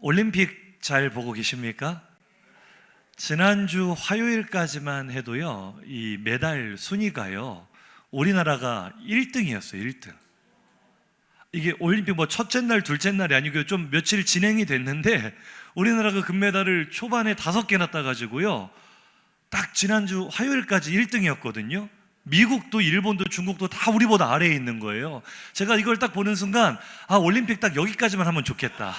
올림픽 잘 보고 계십니까? 지난주 화요일까지만 해도요, 이 메달 순위가요, 우리나라가 1등이었어요, 1등. 이게 올림픽 뭐 첫째 날, 둘째 날이 아니고 좀 며칠 진행이 됐는데, 우리나라가 금메달을 초반에 5개나 따가지고요, 딱 지난주 화요일까지 1등이었거든요. 미국도 일본도 중국도 다 우리보다 아래에 있는 거예요. 제가 이걸 딱 보는 순간, 올림픽 딱 여기까지만 하면 좋겠다.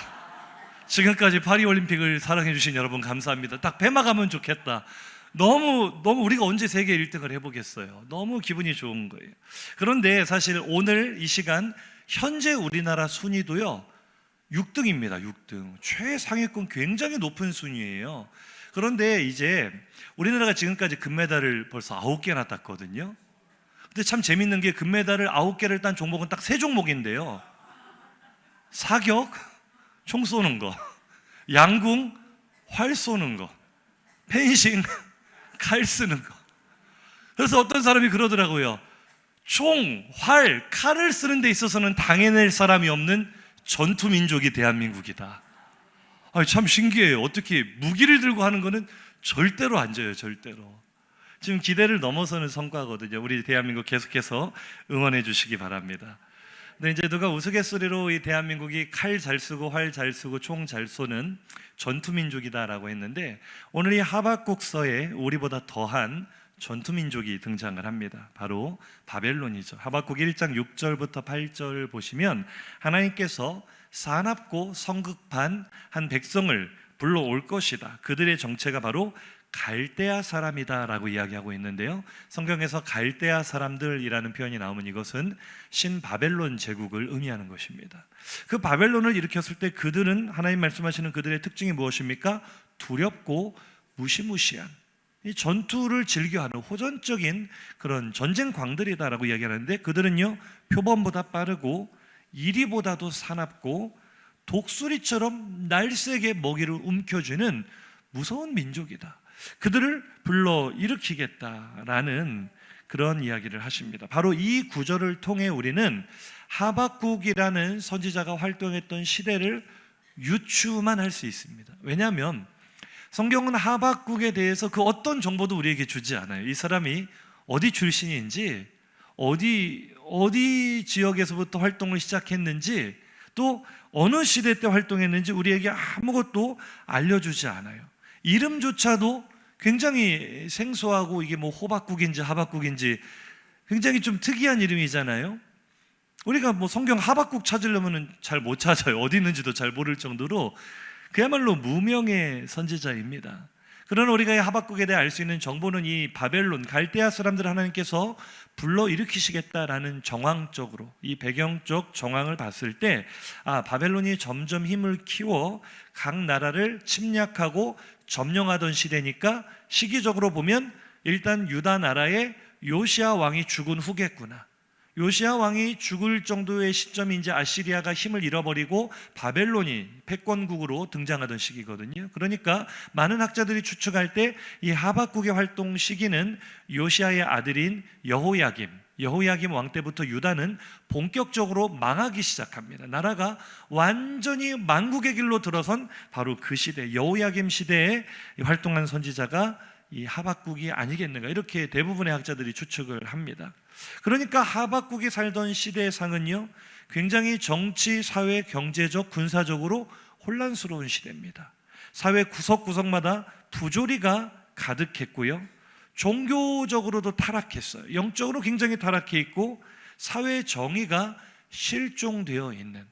지금까지 파리올림픽을 사랑해 주신 여러분 감사합니다. 딱 폐막하면 좋겠다. 너무 우리가 언제 세계 1등을 해보겠어요. 너무 기분이 좋은 거예요. 그런데 사실 오늘 이 시간 현재 우리나라 순위도요 6등입니다. 6등. 최상위권 굉장히 높은 순위예요. 그런데 이제 우리나라가 지금까지 금메달을 벌써 9개나 땄거든요. 근데 참 재밌는 게 금메달을 9개를 딴 종목은 딱 3종목인데요. 사격, 총 쏘는 거, 양궁, 활 쏘는 거, 펜싱, 칼 쓰는 거. 그래서 어떤 사람이 그러더라고요. 총, 활, 칼을 쓰는 데 있어서는 당해낼 사람이 없는 전투민족이 대한민국이다. 참 신기해요. 어떻게 무기를 들고 하는 거는 절대로 안 져요. 절대로. 지금 기대를 넘어서는 성과거든요. 우리 대한민국 계속해서 응원해 주시기 바랍니다. 근데 이제 누가 우스갯소리로 이 대한민국이 칼 잘 쓰고 활 잘 쓰고 총 잘 쏘는 전투민족이다라고 했는데, 오늘 이 하박국서에 우리보다 더한 전투민족이 등장을 합니다. 바로 바벨론이죠. 하박국 1장 6절부터 8절 보시면 하나님께서 사납고 성급한 한 백성을 불러올 것이다. 그들의 정체가 바로 갈대아 사람이다 라고 이야기하고 있는데요, 성경에서 갈대아 사람들이라는 표현이 나오면 이것은 신바벨론 제국을 의미하는 것입니다. 그 바벨론을 일으켰을 때 그들은, 하나님 말씀하시는 그들의 특징이 무엇입니까? 두렵고 무시무시한, 이 전투를 즐겨하는 호전적인 그런 전쟁광들이다라고 이야기하는데, 그들은요 표범보다 빠르고 이리보다도 사납고 독수리처럼 날쌔게 먹이를 움켜쥐는 무서운 민족이다. 그들을 불러 일으키겠다라는 그런 이야기를 하십니다. 바로 이 구절을 통해 우리는 하박국이라는 선지자가 활동했던 시대를 유추만 할 수 있습니다. 왜냐하면 성경은 하박국에 대해서 그 어떤 정보도 우리에게 주지 않아요. 이 사람이 어디 출신인지, 어디 지역에서부터 활동을 시작했는지, 또 어느 시대 때 활동했는지 우리에게 아무것도 알려주지 않아요. 이름조차도 굉장히 생소하고, 이게 뭐 호박국인지 하박국인지 굉장히 좀 특이한 이름이잖아요. 우리가 뭐 성경 하박국 찾으려면 잘 못 찾아요. 어디 있는지도 잘 모를 정도로 그야말로 무명의 선지자입니다. 그러나 우리가 이 하박국에 대해 알 수 있는 정보는 이 바벨론, 갈대아 사람들 하나님께서 불러 일으키시겠다라는 정황적으로, 이 배경적 정황을 봤을 때, 바벨론이 점점 힘을 키워 각 나라를 침략하고 점령하던 시대니까 시기적으로 보면 일단 유다 나라의 요시야 왕이 죽은 후겠구나. 요시야 왕이 죽을 정도의 시점이 이제 아시리아가 힘을 잃어버리고 바벨론이 패권국으로 등장하던 시기거든요. 그러니까 많은 학자들이 추측할 때 이 하박국의 활동 시기는 요시야의 아들인 여호야김 왕 때부터 유다는 본격적으로 망하기 시작합니다. 나라가 완전히 망국의 길로 들어선 바로 그 시대, 여호야김 시대에 활동한 선지자가 이 하박국이 아니겠는가, 이렇게 대부분의 학자들이 추측을 합니다. 그러니까 하박국이 살던 시대의 상은요 굉장히 정치, 사회, 경제적, 군사적으로 혼란스러운 시대입니다. 사회 구석구석마다 부조리가 가득했고요, 종교적으로도 타락했어요. 영적으로 굉장히 타락해 있고 사회 정의가 실종되어 있는,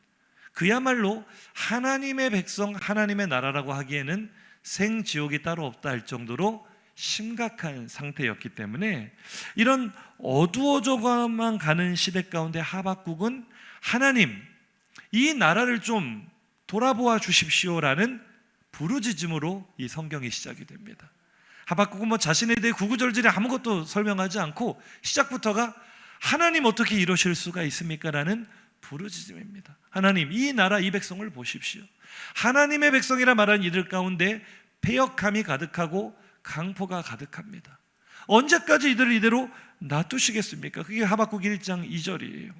그야말로 하나님의 백성, 하나님의 나라라고 하기에는 생지옥이 따로 없다 할 정도로 심각한 상태였기 때문에 이런 어두워져만 가는 시대 가운데 하박국은 하나님, 이 나라를 좀 돌아보아 주십시오라는 부르짖음으로 이 성경이 시작이 됩니다. 하박국은 뭐 자신에 대해 구구절절히 아무것도 설명하지 않고 시작부터가 하나님 어떻게 이러실 수가 있습니까? 라는 부르짖음입니다. 하나님, 이 나라, 이 백성을 보십시오. 하나님의 백성이라 말하는 이들 가운데 패역함이 가득하고 강포가 가득합니다. 언제까지 이들을 이대로 놔두시겠습니까? 그게 하박국 1장 2절이에요.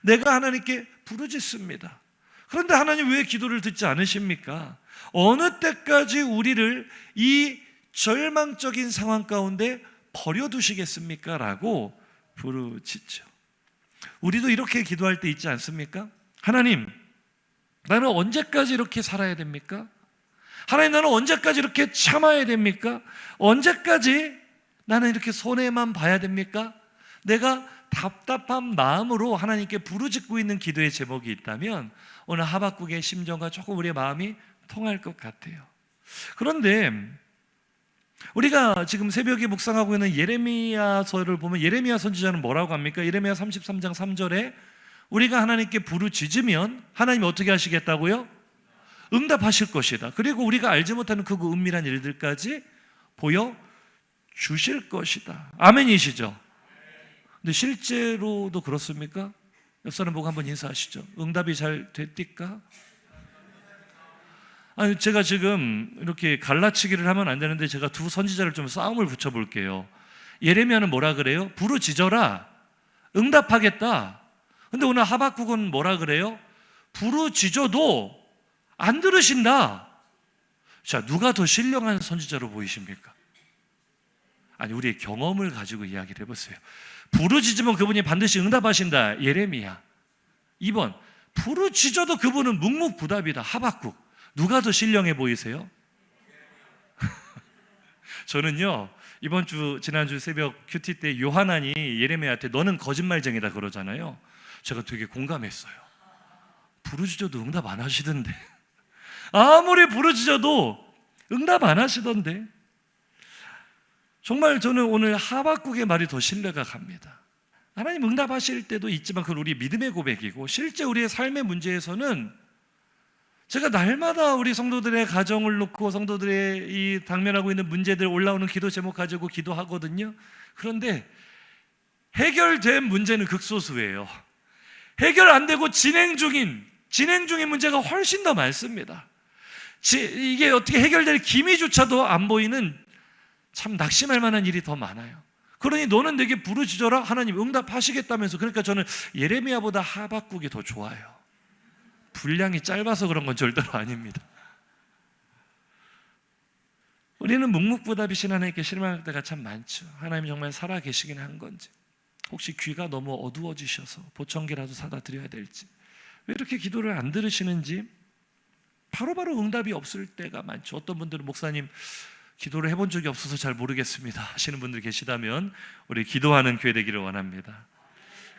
내가 하나님께 부르짖습니다. 그런데 하나님 왜 기도를 듣지 않으십니까? 어느 때까지 우리를 이 절망적인 상황 가운데 버려두시겠습니까? 라고 부르짖죠. 우리도 이렇게 기도할 때 있지 않습니까? 하나님, 나는 언제까지 이렇게 살아야 됩니까? 하나님, 나는 언제까지 이렇게 참아야 됩니까? 언제까지 나는 이렇게 손해만 봐야 됩니까? 내가 답답한 마음으로 하나님께 부르짖고 있는 기도의 제목이 있다면 오늘 하박국의 심정과 조금 우리의 마음이 통할 것 같아요. 그런데 우리가 지금 새벽에 묵상하고 있는 예레미야서를 보면 예레미야 선지자는 뭐라고 합니까? 예레미야 33장 3절에 우리가 하나님께 부르짖으면 하나님이 어떻게 하시겠다고요? 응답하실 것이다. 그리고 우리가 알지 못하는 그 은밀한 일들까지 보여주실 것이다. 아멘이시죠? 근데 실제로도 그렇습니까? 옆 사람 보고 한번 인사하시죠. 응답이 잘 됐디까? 아니, 제가 지금 이렇게 갈라치기를 하면 안 되는데 제가 두 선지자를 좀 싸움을 붙여볼게요. 예레미야는 뭐라 그래요? 부르짖어라, 응답하겠다. 근데 오늘 하박국은 뭐라 그래요? 부르짖어도 안 들으신다. 자, 누가 더 신령한 선지자로 보이십니까? 아니, 우리의 경험을 가지고 이야기를 해보세요. 부르짖으면 그분이 반드시 응답하신다, 예레미야. 2번, 부르짖어도 그분은 묵묵부답이다, 하박국. 누가 더 신령해 보이세요? 저는요, 지난주 새벽 큐티 때 요하난이 예레미야한테 너는 거짓말쟁이다 그러잖아요. 제가 되게 공감했어요. 부르짖어도 응답 안 하시던데. 아무리 부르짖어도 응답 안 하시던데. 정말 저는 오늘 하박국의 말이 더 신뢰가 갑니다. 하나님 응답하실 때도 있지만 그건 우리 믿음의 고백이고, 실제 우리의 삶의 문제에서는 제가 날마다 우리 성도들의 가정을 놓고 성도들의 이 당면하고 있는 문제들 올라오는 기도 제목 가지고 기도하거든요. 그런데 해결된 문제는 극소수예요. 해결 안 되고 진행 중인 문제가 훨씬 더 많습니다. 이게 어떻게 해결될 기미조차도 안 보이는 참 낙심할 만한 일이 더 많아요. 그러니 너는 내게 부르짖어라, 하나님 응답하시겠다면서. 그러니까 저는 예레미야보다 하박국이 더 좋아요. 분량이 짧아서 그런 건 절대로 아닙니다. 우리는 묵묵부답이신 하나님께 실망할 때가 참 많죠. 하나님 정말 살아 계시긴 한 건지, 혹시 귀가 너무 어두워지셔서 보청기라도 사다 드려야 될지, 왜 이렇게 기도를 안 들으시는지 바로바로 응답이 없을 때가 많죠. 어떤 분들은 목사님 기도를 해본 적이 없어서 잘 모르겠습니다 하시는 분들 계시다면 우리 기도하는 교회 되기를 원합니다.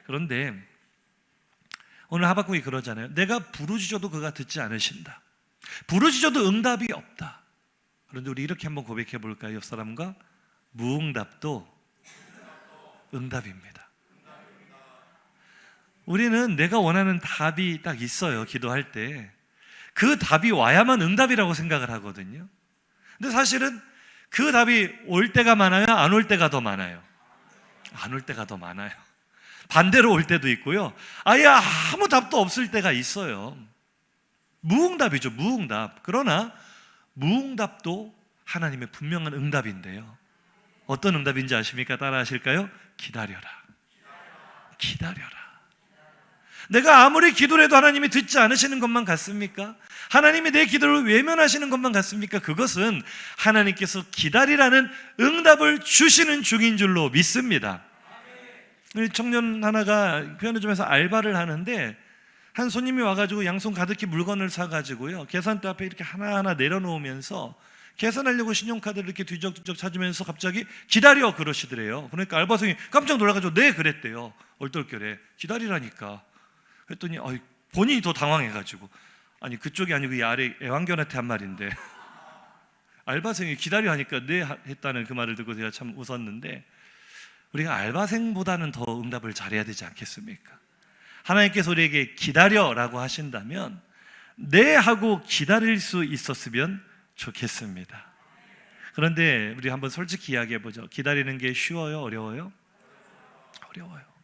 그런데 오늘 하박국이 그러잖아요. 내가 부르짖어도 그가 듣지 않으신다. 부르짖어도 응답이 없다. 그런데 우리 이렇게 한번 고백해 볼까요? 옆 사람과 무응답도 응답입니다. 우리는 내가 원하는 답이 딱 있어요. 기도할 때 그 답이 와야만 응답이라고 생각을 하거든요. 근데 사실은 그 답이 올 때가 많아요? 안 올 때가 더 많아요? 안 올 때가 더 많아요. 반대로 올 때도 있고요. 아예 아무 답도 없을 때가 있어요. 무응답이죠, 무응답. 그러나 무응답도 하나님의 분명한 응답인데요. 어떤 응답인지 아십니까? 따라 하실까요? 기다려라. 기다려라. 내가 아무리 기도를 해도 하나님이 듣지 않으시는 것만 같습니까? 하나님이 내 기도를 외면하시는 것만 같습니까? 그것은 하나님께서 기다리라는 응답을 주시는 중인 줄로 믿습니다. 우리 청년 하나가 편의점에서 알바를 하는데 한 손님이 와가지고 양손 가득히 물건을 사가지고요, 계산대 앞에 이렇게 하나하나 내려놓으면서 계산하려고 신용카드를 이렇게 뒤적뒤적 찾으면서 갑자기 기다려 그러시더래요. 그러니까 알바생이 깜짝 놀라가지고 네 그랬대요. 얼떨결에 기다리라니까. 그랬더니 본인이 더 당황해가지고, 아니 그쪽이 아니고 이 아래 애완견한테 한 말인데 알바생이 기다려 하니까 네 했다는 그 말을 듣고 제가 참 웃었는데, 우리가 알바생보다는 더 응답을 잘해야 되지 않겠습니까? 하나님께서 우리에게 기다려라고 하신다면 네 하고 기다릴 수 있었으면 좋겠습니다. 그런데 우리 한번 솔직히 이야기해보죠. 기다리는 게 쉬워요? 어려워요?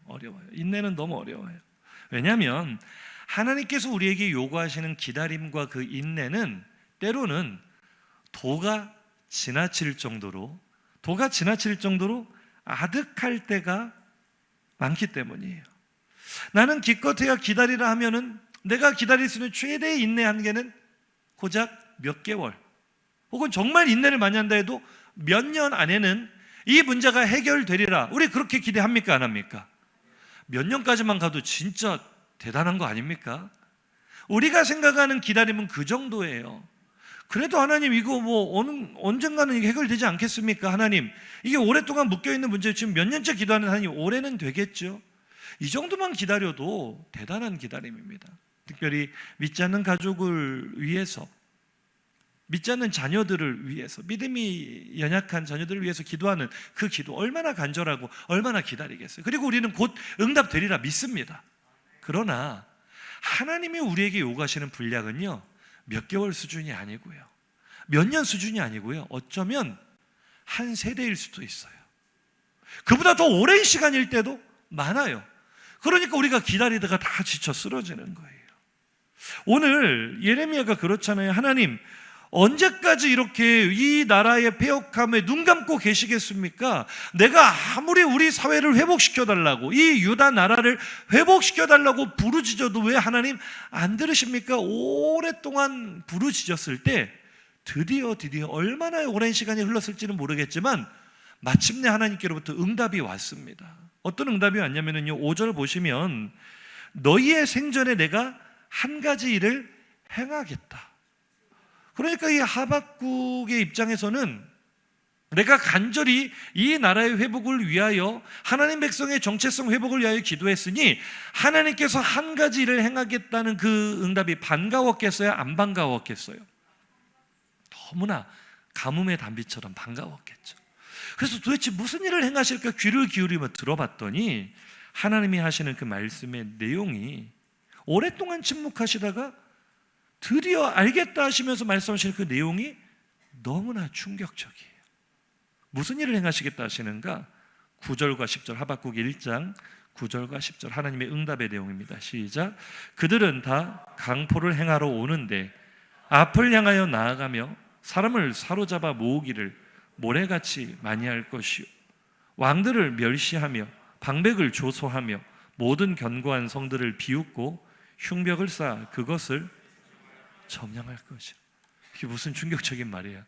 어려워요. 인내는 너무 어려워요. 왜냐하면 하나님께서 우리에게 요구하시는 기다림과 그 인내는 때로는 도가 지나칠 정도로 아득할 때가 많기 때문이에요. 나는 기껏해야 기다리라 하면은 내가 기다릴 수 있는 최대의 인내 한계는 고작 몇 개월, 혹은 정말 인내를 많이 한다 해도 몇 년 안에는 이 문제가 해결되리라. 우리 그렇게 기대합니까? 안 합니까? 몇 년까지만 가도 진짜 대단한 거 아닙니까? 우리가 생각하는 기다림은 그 정도예요. 그래도 하나님 이거 언젠가는 이게 해결되지 않겠습니까? 하나님 이게 오랫동안 묶여있는 문제, 지금 몇 년째 기도하는 하나님 올해는 되겠죠? 이 정도만 기다려도 대단한 기다림입니다. 특별히 믿지 않는 가족을 위해서, 믿지 않는 자녀들을 위해서, 믿음이 연약한 자녀들을 위해서 기도하는 그 기도 얼마나 간절하고 얼마나 기다리겠어요. 그리고 우리는 곧 응답되리라 믿습니다. 그러나 하나님이 우리에게 요구하시는 분량은요, 몇 개월 수준이 아니고요, 몇 년 수준이 아니고요, 어쩌면 한 세대일 수도 있어요. 그보다 더 오랜 시간일 때도 많아요. 그러니까 우리가 기다리다가 다 지쳐 쓰러지는 거예요. 오늘 예레미야가 그렇잖아요. 하나님 언제까지 이렇게 이 나라의 패역함에 눈 감고 계시겠습니까? 내가 아무리 우리 사회를 회복시켜달라고, 이 유다 나라를 회복시켜달라고 부르짖어도 왜 하나님 안 들으십니까? 오랫동안 부르짖었을 때 드디어 얼마나 오랜 시간이 흘렀을지는 모르겠지만 마침내 하나님께로부터 응답이 왔습니다. 어떤 응답이 왔냐면요, 5절 보시면 너희의 생전에 내가 한 가지 일을 행하겠다. 그러니까 이 하박국의 입장에서는 내가 간절히 이 나라의 회복을 위하여, 하나님 백성의 정체성 회복을 위하여 기도했으니 하나님께서 한 가지 일을 행하겠다는 그 응답이 반가웠겠어요? 안 반가웠겠어요? 너무나 가뭄의 단비처럼 반가웠겠죠. 그래서 도대체 무슨 일을 행하실까 귀를 기울이며 들어봤더니 하나님이 하시는 그 말씀의 내용이, 오랫동안 침묵하시다가 드디어 알겠다 하시면서 말씀하시는 그 내용이 너무나 충격적이에요. 무슨 일을 행하시겠다 하시는가? 9절과 10절, 하박국 1장 9절과 10절 하나님의 응답의 내용입니다. 시작. 그들은 다 강포를 행하러 오는데 앞을 향하여 나아가며 사람을 사로잡아 모으기를 모래같이 많이 할 것이요, 왕들을 멸시하며 방백을 조소하며 모든 견고한 성들을 비웃고 흉벽을 쌓아 그것을 점령할 것이야. 이게 무슨 충격적인 말이야.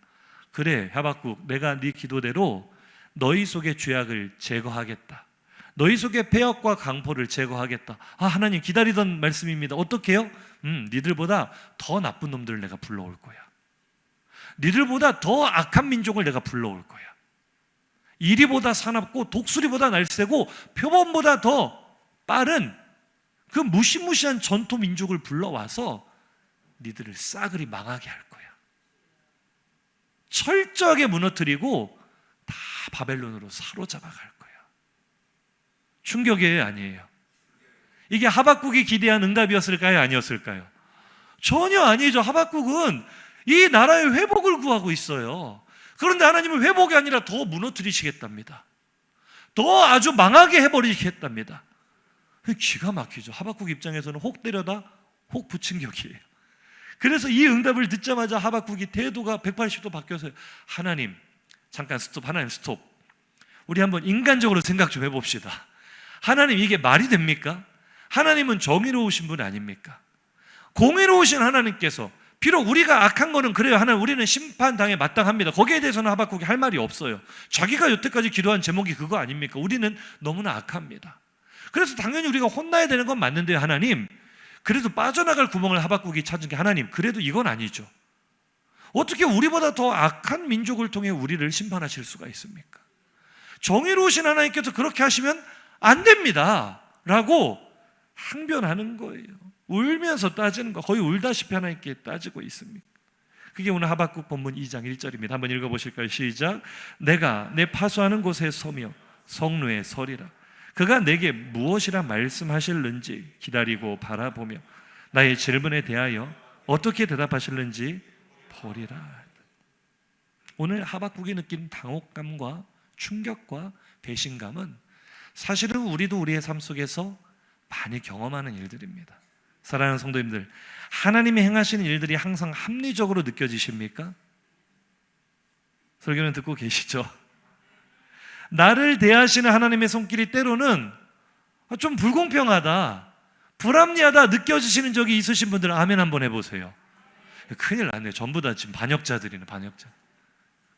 그래 하박국, 내가 네 기도대로 너희 속의 죄악을 제거하겠다. 너희 속의 패역과 강포를 제거하겠다. 하나님 기다리던 말씀입니다. 어떻게 해요? 니들보다 더 나쁜 놈들을 내가 불러올 거야. 니들보다 더 악한 민족을 내가 불러올 거야. 이리보다 사납고 독수리보다 날쌔고 표범보다 더 빠른 그 무시무시한 전토 민족을 불러와서 니들을 싸그리 망하게 할 거야. 철저하게 무너뜨리고 다 바벨론으로 사로잡아 갈 거야. 충격이에요, 아니에요? 이게 하박국이 기대한 응답이었을까요, 아니었을까요? 전혀 아니죠. 하박국은 이 나라의 회복을 구하고 있어요. 그런데 하나님은 회복이 아니라 더 무너뜨리시겠답니다. 더 아주 망하게 해버리겠답니다. 기가 막히죠. 하박국 입장에서는 혹 때려다 혹 붙인 격이에요. 그래서 이 응답을 듣자마자 하박국이 태도가 180도 바뀌어서요, 하나님 잠깐 스톱, 하나님 스톱, 우리 한번 인간적으로 생각 좀 해봅시다. 하나님 이게 말이 됩니까? 하나님은 정의로우신 분 아닙니까? 공의로우신 하나님께서, 비록 우리가 악한 거는 그래요, 하나님 우리는 심판당에 마땅합니다. 거기에 대해서는 하박국이 할 말이 없어요. 자기가 여태까지 기도한 제목이 그거 아닙니까? 우리는 너무나 악합니다. 그래서 당연히 우리가 혼나야 되는 건 맞는데요, 하나님 그래도 빠져나갈 구멍을 하박국이 찾은 게, 하나님 그래도 이건 아니죠. 어떻게 우리보다 더 악한 민족을 통해 우리를 심판하실 수가 있습니까? 정의로우신 하나님께서 그렇게 하시면 안 됩니다 라고 항변하는 거예요. 울면서 따지는 거, 거의 울다시피 하나님께 따지고 있습니다. 그게 오늘 하박국 본문 2장 1절입니다. 한번 읽어보실까요? 시작. 내가 내 파수하는 곳에 서며 성루에 서리라. 그가 내게 무엇이라 말씀하실는지 기다리고 바라보며 나의 질문에 대하여 어떻게 대답하실는지 보리라. 오늘 하박국이 느낀 당혹감과 충격과 배신감은 사실은 우리도 우리의 삶 속에서 많이 경험하는 일들입니다. 사랑하는 성도님들, 하나님이 행하시는 일들이 항상 합리적으로 느껴지십니까? 설교는 듣고 계시죠? 나를 대하시는 하나님의 손길이 때로는 좀 불공평하다, 불합리하다 느껴지시는 적이 있으신 분들은 아멘 한번 해보세요. 큰일 났네요. 전부 다 지금 반역자들이네, 반역자.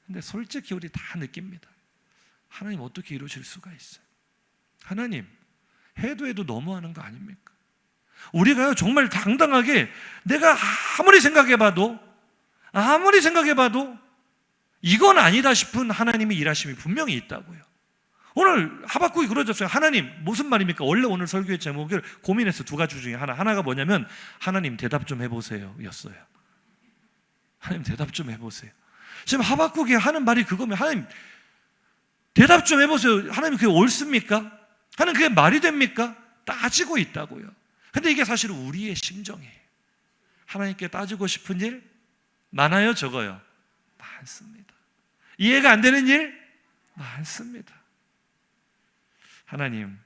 근데 솔직히 우리 다 느낍니다. 하나님 어떻게 이루실 수가 있어요? 하나님 해도 너무하는 거 아닙니까? 우리가요 정말 당당하게 내가 아무리 생각해봐도 이건 아니다 싶은 하나님의 일하심이 분명히 있다고요. 오늘 하박국이 그러셨어요. 하나님 무슨 말입니까? 원래 오늘 설교의 제목을 고민해서 두 가지 중에 하나가 뭐냐면 하나님 대답 좀 해보세요 였어요. 하나님 대답 좀 해보세요. 지금 하박국이 하는 말이 그거면 하나님 대답 좀 해보세요. 하나님 그게 옳습니까? 하나님 그게 말이 됩니까? 따지고 있다고요. 근데 이게 사실 우리의 심정이에요. 하나님께 따지고 싶은 일 많아요, 적어요? 많습니다. 이해가 안 되는 일 많습니다. 하나님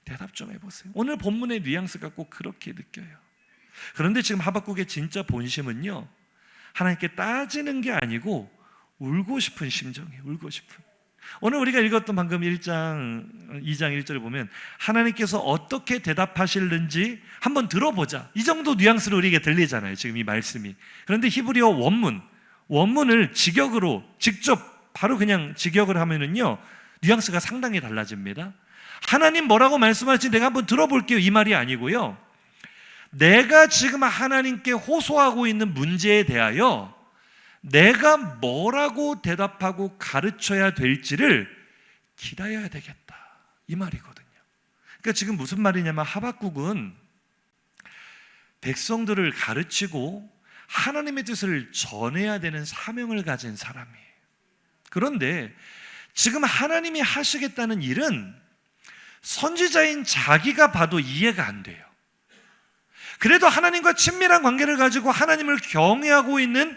대답 좀 해보세요. 오늘 본문의 뉘앙스가 꼭 그렇게 느껴요. 그런데 지금 하박국의 진짜 본심은요 하나님께 따지는 게 아니고 울고 싶은 심정이에요. 울고 싶은. 오늘 우리가 읽었던 방금 2장 1절을 보면 하나님께서 어떻게 대답하실는지 한번 들어보자, 이 정도 뉘앙스로 우리에게 들리잖아요, 지금 이 말씀이. 그런데 히브리어 원문을 직역으로 직접 바로 그냥 직역을 하면은요 뉘앙스가 상당히 달라집니다. 하나님 뭐라고 말씀하실지 내가 한번 들어볼게요, 이 말이 아니고요, 내가 지금 하나님께 호소하고 있는 문제에 대하여 내가 뭐라고 대답하고 가르쳐야 될지를 기다려야 되겠다, 이 말이거든요. 그러니까 지금 무슨 말이냐면 하박국은 백성들을 가르치고 하나님의 뜻을 전해야 되는 사명을 가진 사람이에요. 그런데 지금 하나님이 하시겠다는 일은 선지자인 자기가 봐도 이해가 안 돼요. 그래도 하나님과 친밀한 관계를 가지고 하나님을 경외하고 있는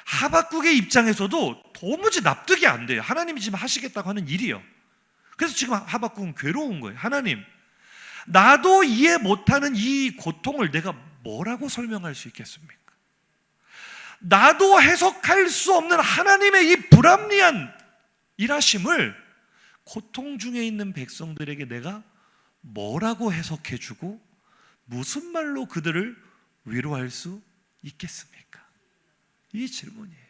하박국의 입장에서도 도무지 납득이 안 돼요. 하나님이 지금 하시겠다고 하는 일이요. 그래서 지금 하박국은 괴로운 거예요. 하나님, 나도 이해 못하는 이 고통을 내가 뭐라고 설명할 수 있겠습니까? 나도 해석할 수 없는 하나님의 이 불합리한 일하심을 고통 중에 있는 백성들에게 내가 뭐라고 해석해주고 무슨 말로 그들을 위로할 수 있겠습니까? 이 질문이에요.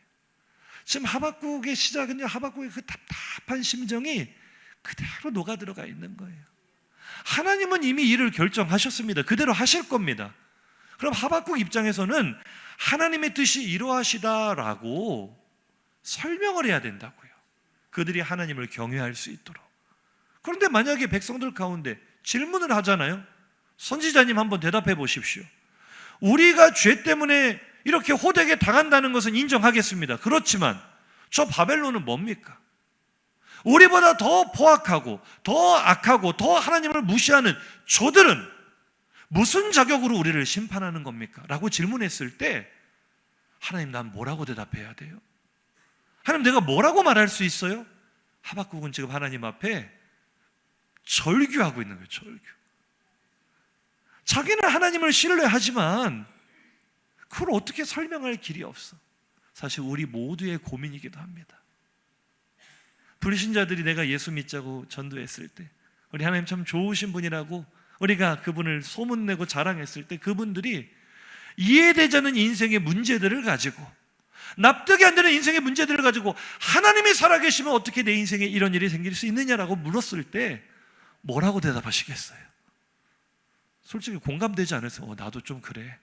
지금 하박국의 시작은요, 하박국의 그 답답한 심정이 그대로 녹아들어가 있는 거예요. 하나님은 이미 일을 결정하셨습니다. 그대로 하실 겁니다. 그럼 하박국 입장에서는 하나님의 뜻이 이러하시다라고 설명을 해야 된다고요. 그들이 하나님을 경외할 수 있도록. 그런데 만약에 백성들 가운데 질문을 하잖아요. 선지자님 한번 대답해 보십시오. 우리가 죄 때문에 이렇게 호되게 당한다는 것은 인정하겠습니다. 그렇지만 저 바벨론은 뭡니까? 우리보다 더 포악하고 더 악하고 더 하나님을 무시하는 저들은 무슨 자격으로 우리를 심판하는 겁니까? 라고 질문했을 때 하나님, 난 뭐라고 대답해야 돼요? 하나님, 내가 뭐라고 말할 수 있어요? 하박국은 지금 하나님 앞에 절규하고 있는 거예요. 절규. 자기는 하나님을 신뢰하지만 그걸 어떻게 설명할 길이 없어. 사실 우리 모두의 고민이기도 합니다. 불신자들이 내가 예수 믿자고 전도했을 때 우리 하나님 참 좋으신 분이라고 우리가 그분을 소문내고 자랑했을 때 그분들이 이해되지 않는 인생의 문제들을 가지고, 납득이 안 되는 인생의 문제들을 가지고 하나님이 살아계시면 어떻게 내 인생에 이런 일이 생길 수 있느냐라고 물었을 때 뭐라고 대답하시겠어요? 솔직히 공감되지 않으세요? 나도 좀 그래.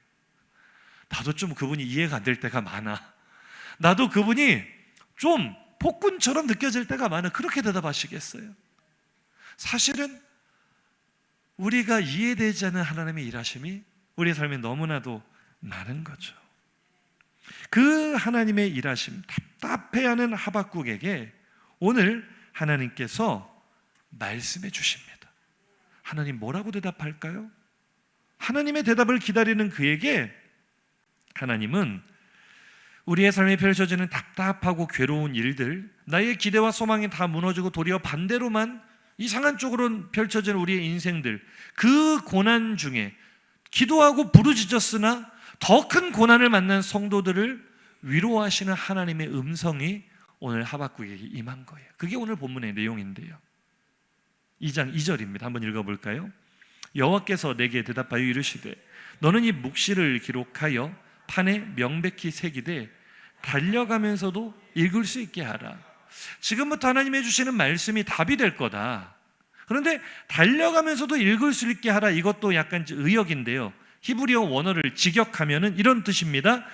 나도 좀 그분이 이해가 안 될 때가 많아. 나도 그분이 좀 폭군처럼 느껴질 때가 많아. 그렇게 대답하시겠어요? 사실은 우리가 이해되지 않는 하나님의 일하심이 우리의 삶에 너무나도 많은 거죠. 그 하나님의 일하심, 답답해하는 하박국에게 오늘 하나님께서 말씀해 주십니다. 하나님 뭐라고 대답할까요? 하나님의 대답을 기다리는 그에게 하나님은 우리의 삶에 펼쳐지는 답답하고 괴로운 일들, 나의 기대와 소망이 다 무너지고 도리어 반대로만 이상한 쪽으로 펼쳐지는 우리의 인생들, 그 고난 중에 기도하고 부르짖었으나 더 큰 고난을 만난 성도들을 위로하시는 하나님의 음성이 오늘 하박국에게 임한 거예요. 그게 오늘 본문의 내용인데요. 2장 2절입니다. 한번 읽어볼까요? 여호와께서 내게 대답하여 이르시되 너는 이 묵시를 기록하여 판에 명백히 새기되 달려가면서도 읽을 수 있게 하라. 지금부터 하나님이 해주시는 말씀이 답이 될 거다. 그런데 달려가면서도 읽을 수 있게 하라, 이것도 약간 의역인데요, 히브리어 원어를 직역하면은 이런 뜻입니다.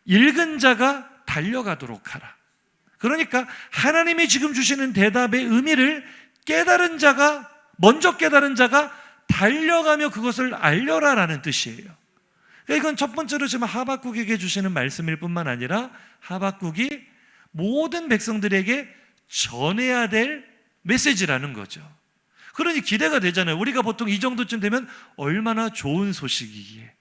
읽은 자가 달려가도록 하라. 그러니까 하나님이 지금 주시는 대답의 의미를 먼저 깨달은 자가 달려가며 그것을 알려라라는 뜻이에요. 그러니까 이건 첫 번째로 지금 하박국에게 주시는 말씀일 뿐만 아니라 하박국이 모든 백성들에게 전해야 될 메시지라는 거죠. 그러니 기대가 되잖아요. 우리가 보통 이 정도쯤 되면 얼마나 좋은 소식이기에,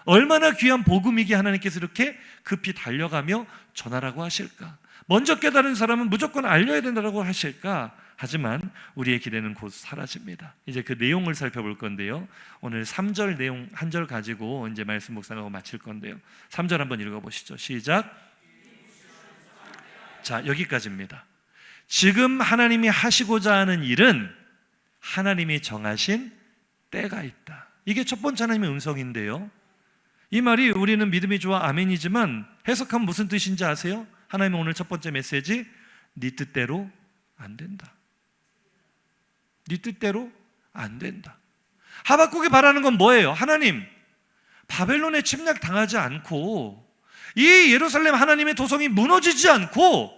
얼마나 귀한 복음이기에 하나님께서 이렇게 급히 달려가며 전하라고 하실까? 먼저 깨달은 사람은 무조건 알려야 된다고 하실까? 하지만 우리의 기대는 곧 사라집니다. 이제 그 내용을 살펴볼 건데요, 오늘 3절 내용 한 절 가지고 이제 말씀 묵상하고 마칠 건데요, 3절 한번 읽어보시죠. 시작. 자, 여기까지입니다. 지금 하나님이 하시고자 하는 일은 하나님이 정하신 때가 있다. 이게 첫 번째 하나님의 음성인데요, 이 말이 우리는 믿음이 좋아 아멘이지만 해석하면 무슨 뜻인지 아세요? 하나님의 오늘 첫 번째 메시지, 네 뜻대로 안 된다. 네 뜻대로 안 된다. 하박국이 바라는 건 뭐예요? 하나님, 바벨론에 침략 당하지 않고 이 예루살렘 하나님의 도성이 무너지지 않고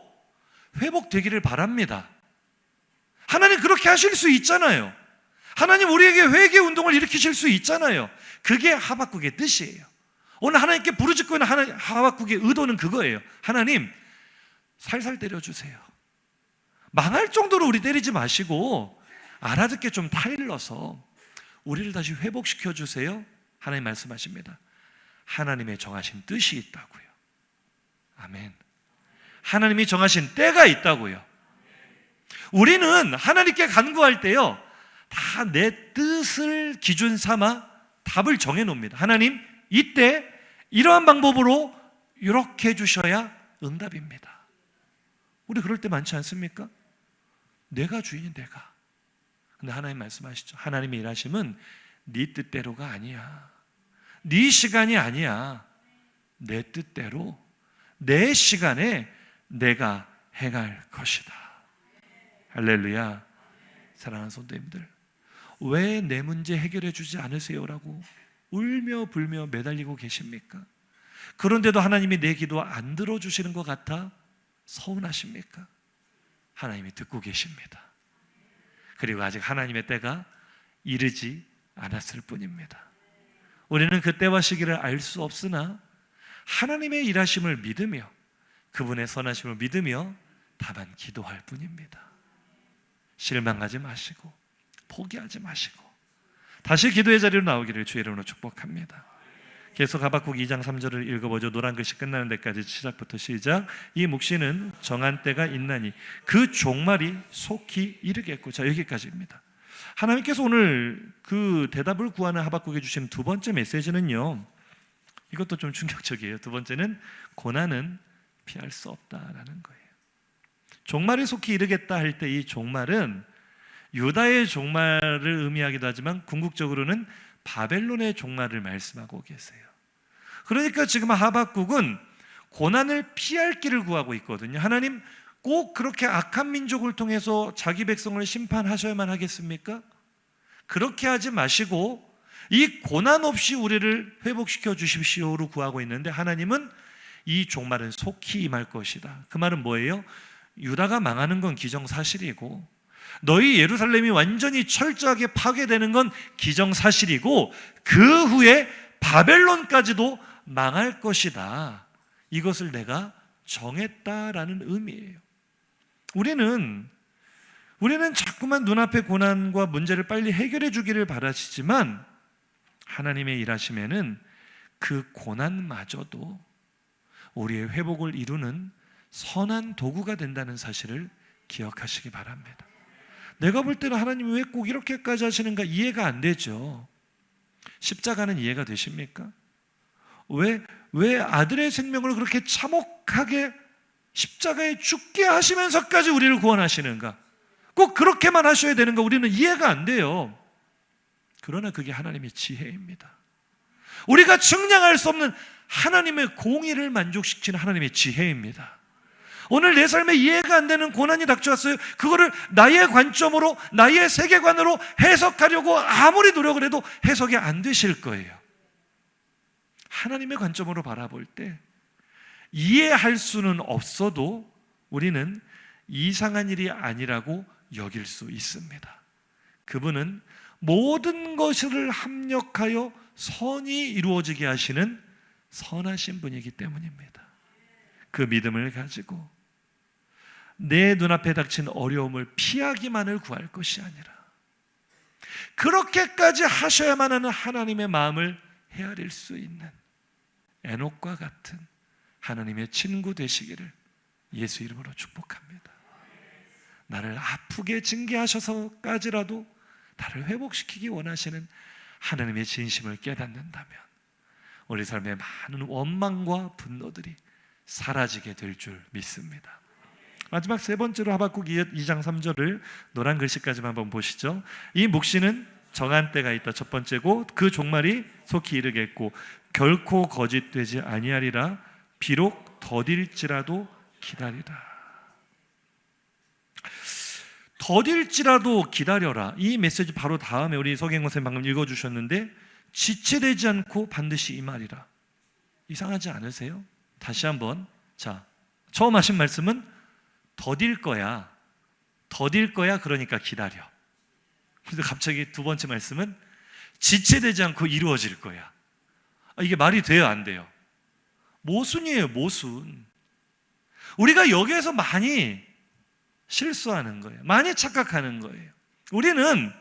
회복되기를 바랍니다. 하나님 그렇게 하실 수 있잖아요. 하나님 우리에게 회개 운동을 일으키실 수 있잖아요. 그게 하박국의 뜻이에요. 오늘 하나님께 부르짖고 있는 하박국의 의도는 그거예요. 하나님, 살살 때려주세요. 망할 정도로 우리 때리지 마시고 알아듣게 좀 타일러서 우리를 다시 회복시켜 주세요. 하나님 말씀하십니다. 하나님의 정하신 뜻이 있다고요. 아멘. 하나님이 정하신 때가 있다고요. 우리는 하나님께 간구할 때요, 다 내 뜻을 기준 삼아 답을 정해 놓습니다. 하나님, 이때 이러한 방법으로 이렇게 해주셔야 응답입니다. 우리 그럴 때 많지 않습니까? 내가 주인인 내가. 근데 하나님 말씀하시죠. 하나님의 일하심은 네 뜻대로가 아니야. 네 시간이 아니야. 내 뜻대로 내 시간에 내가 행할 것이다. 할렐루야. 사랑하는 성도님들, 왜 내 문제 해결해 주지 않으세요라고 울며 불며 매달리고 계십니까? 그런데도 하나님이 내 기도 안 들어주시는 것 같아 서운하십니까? 하나님이 듣고 계십니다. 그리고 아직 하나님의 때가 이르지 않았을 뿐입니다. 우리는 그 때와 시기를 알 수 없으나 하나님의 일하심을 믿으며 그분의 선하심을 믿으며 다만 기도할 뿐입니다. 실망하지 마시고 포기하지 마시고 다시 기도의 자리로 나오기를 주의 이름으로 축복합니다. 계속 하박국 2장 3절을 읽어보죠. 노란 글씨 끝나는 데까지 시작부터 시작. 이 묵시는 정한 때가 있나니 그 종말이 속히 이르겠고. 자, 여기까지입니다. 하나님께서 오늘 그 대답을 구하는 하박국에 주신 두 번째 메시지는요, 이것도 좀 충격적이에요. 두 번째는 고난은 피할 수 없다라는 거예요. 종말이 속히 이르겠다 할 때 이 종말은 유다의 종말을 의미하기도 하지만 궁극적으로는 바벨론의 종말을 말씀하고 계세요. 그러니까 지금 하박국은 고난을 피할 길을 구하고 있거든요. 하나님, 꼭 그렇게 악한 민족을 통해서 자기 백성을 심판하셔야만 하겠습니까? 그렇게 하지 마시고 이 고난 없이 우리를 회복시켜 주십시오로 구하고 있는데, 하나님은 이 종말은 속히 임할 것이다. 그 말은 뭐예요? 유다가 망하는 건 기정사실이고 너희 예루살렘이 완전히 철저하게 파괴되는 건 기정사실이고 그 후에 바벨론까지도 망할 것이다. 이것을 내가 정했다라는 의미예요. 우리는 자꾸만 눈앞의 고난과 문제를 빨리 해결해 주기를 바라시지만 하나님의 일하심에는 그 고난마저도 우리의 회복을 이루는 선한 도구가 된다는 사실을 기억하시기 바랍니다. 내가 볼 때는 하나님이 왜 꼭 이렇게까지 하시는가 이해가 안 되죠. 십자가는 이해가 되십니까? 왜 아들의 생명을 그렇게 참혹하게 십자가에 죽게 하시면서까지 우리를 구원하시는가? 꼭 그렇게만 하셔야 되는가? 우리는 이해가 안 돼요. 그러나 그게 하나님의 지혜입니다. 우리가 측량할 수 없는 하나님의 공의를 만족시키는 하나님의 지혜입니다. 오늘 내 삶에 이해가 안 되는 고난이 닥쳐왔어요. 그거를 나의 관점으로, 나의 세계관으로 해석하려고 아무리 노력을 해도 해석이 안 되실 거예요. 하나님의 관점으로 바라볼 때 이해할 수는 없어도 우리는 이상한 일이 아니라고 여길 수 있습니다. 그분은 모든 것을 합력하여 선이 이루어지게 하시는 선하신 분이기 때문입니다. 그 믿음을 가지고 내 눈앞에 닥친 어려움을 피하기만을 구할 것이 아니라 그렇게까지 하셔야만 하는 하나님의 마음을 헤아릴 수 있는 에녹과 같은 하나님의 친구 되시기를 예수 이름으로 축복합니다. 나를 아프게 징계하셔서까지라도 나를 회복시키기 원하시는 하나님의 진심을 깨닫는다면 우리 삶의 많은 원망과 분노들이 사라지게 될 줄 믿습니다. 마지막 세 번째로 하박국 2장 3절을 노란 글씨까지만 한번 보시죠. 이 묵시는 정한 때가 있다. 첫 번째고 그 종말이 속히 이르겠고 결코 거짓되지 아니하리라. 비록 더딜지라도 기다리라. 더딜지라도 기다려라. 이 메시지 바로 다음에 우리 서경원 선생님 방금 읽어주셨는데 지체되지 않고 반드시 임하리라. 이상하지 않으세요? 다시 한번. 자, 처음 하신 말씀은 더딜 거야. 더딜 거야. 그러니까 기다려. 그래서 갑자기 두 번째 말씀은 지체되지 않고 이루어질 거야. 이게 말이 돼요? 안 돼요? 모순이에요. 모순. 우리가 여기에서 많이 실수하는 거예요. 많이 착각하는 거예요. 우리는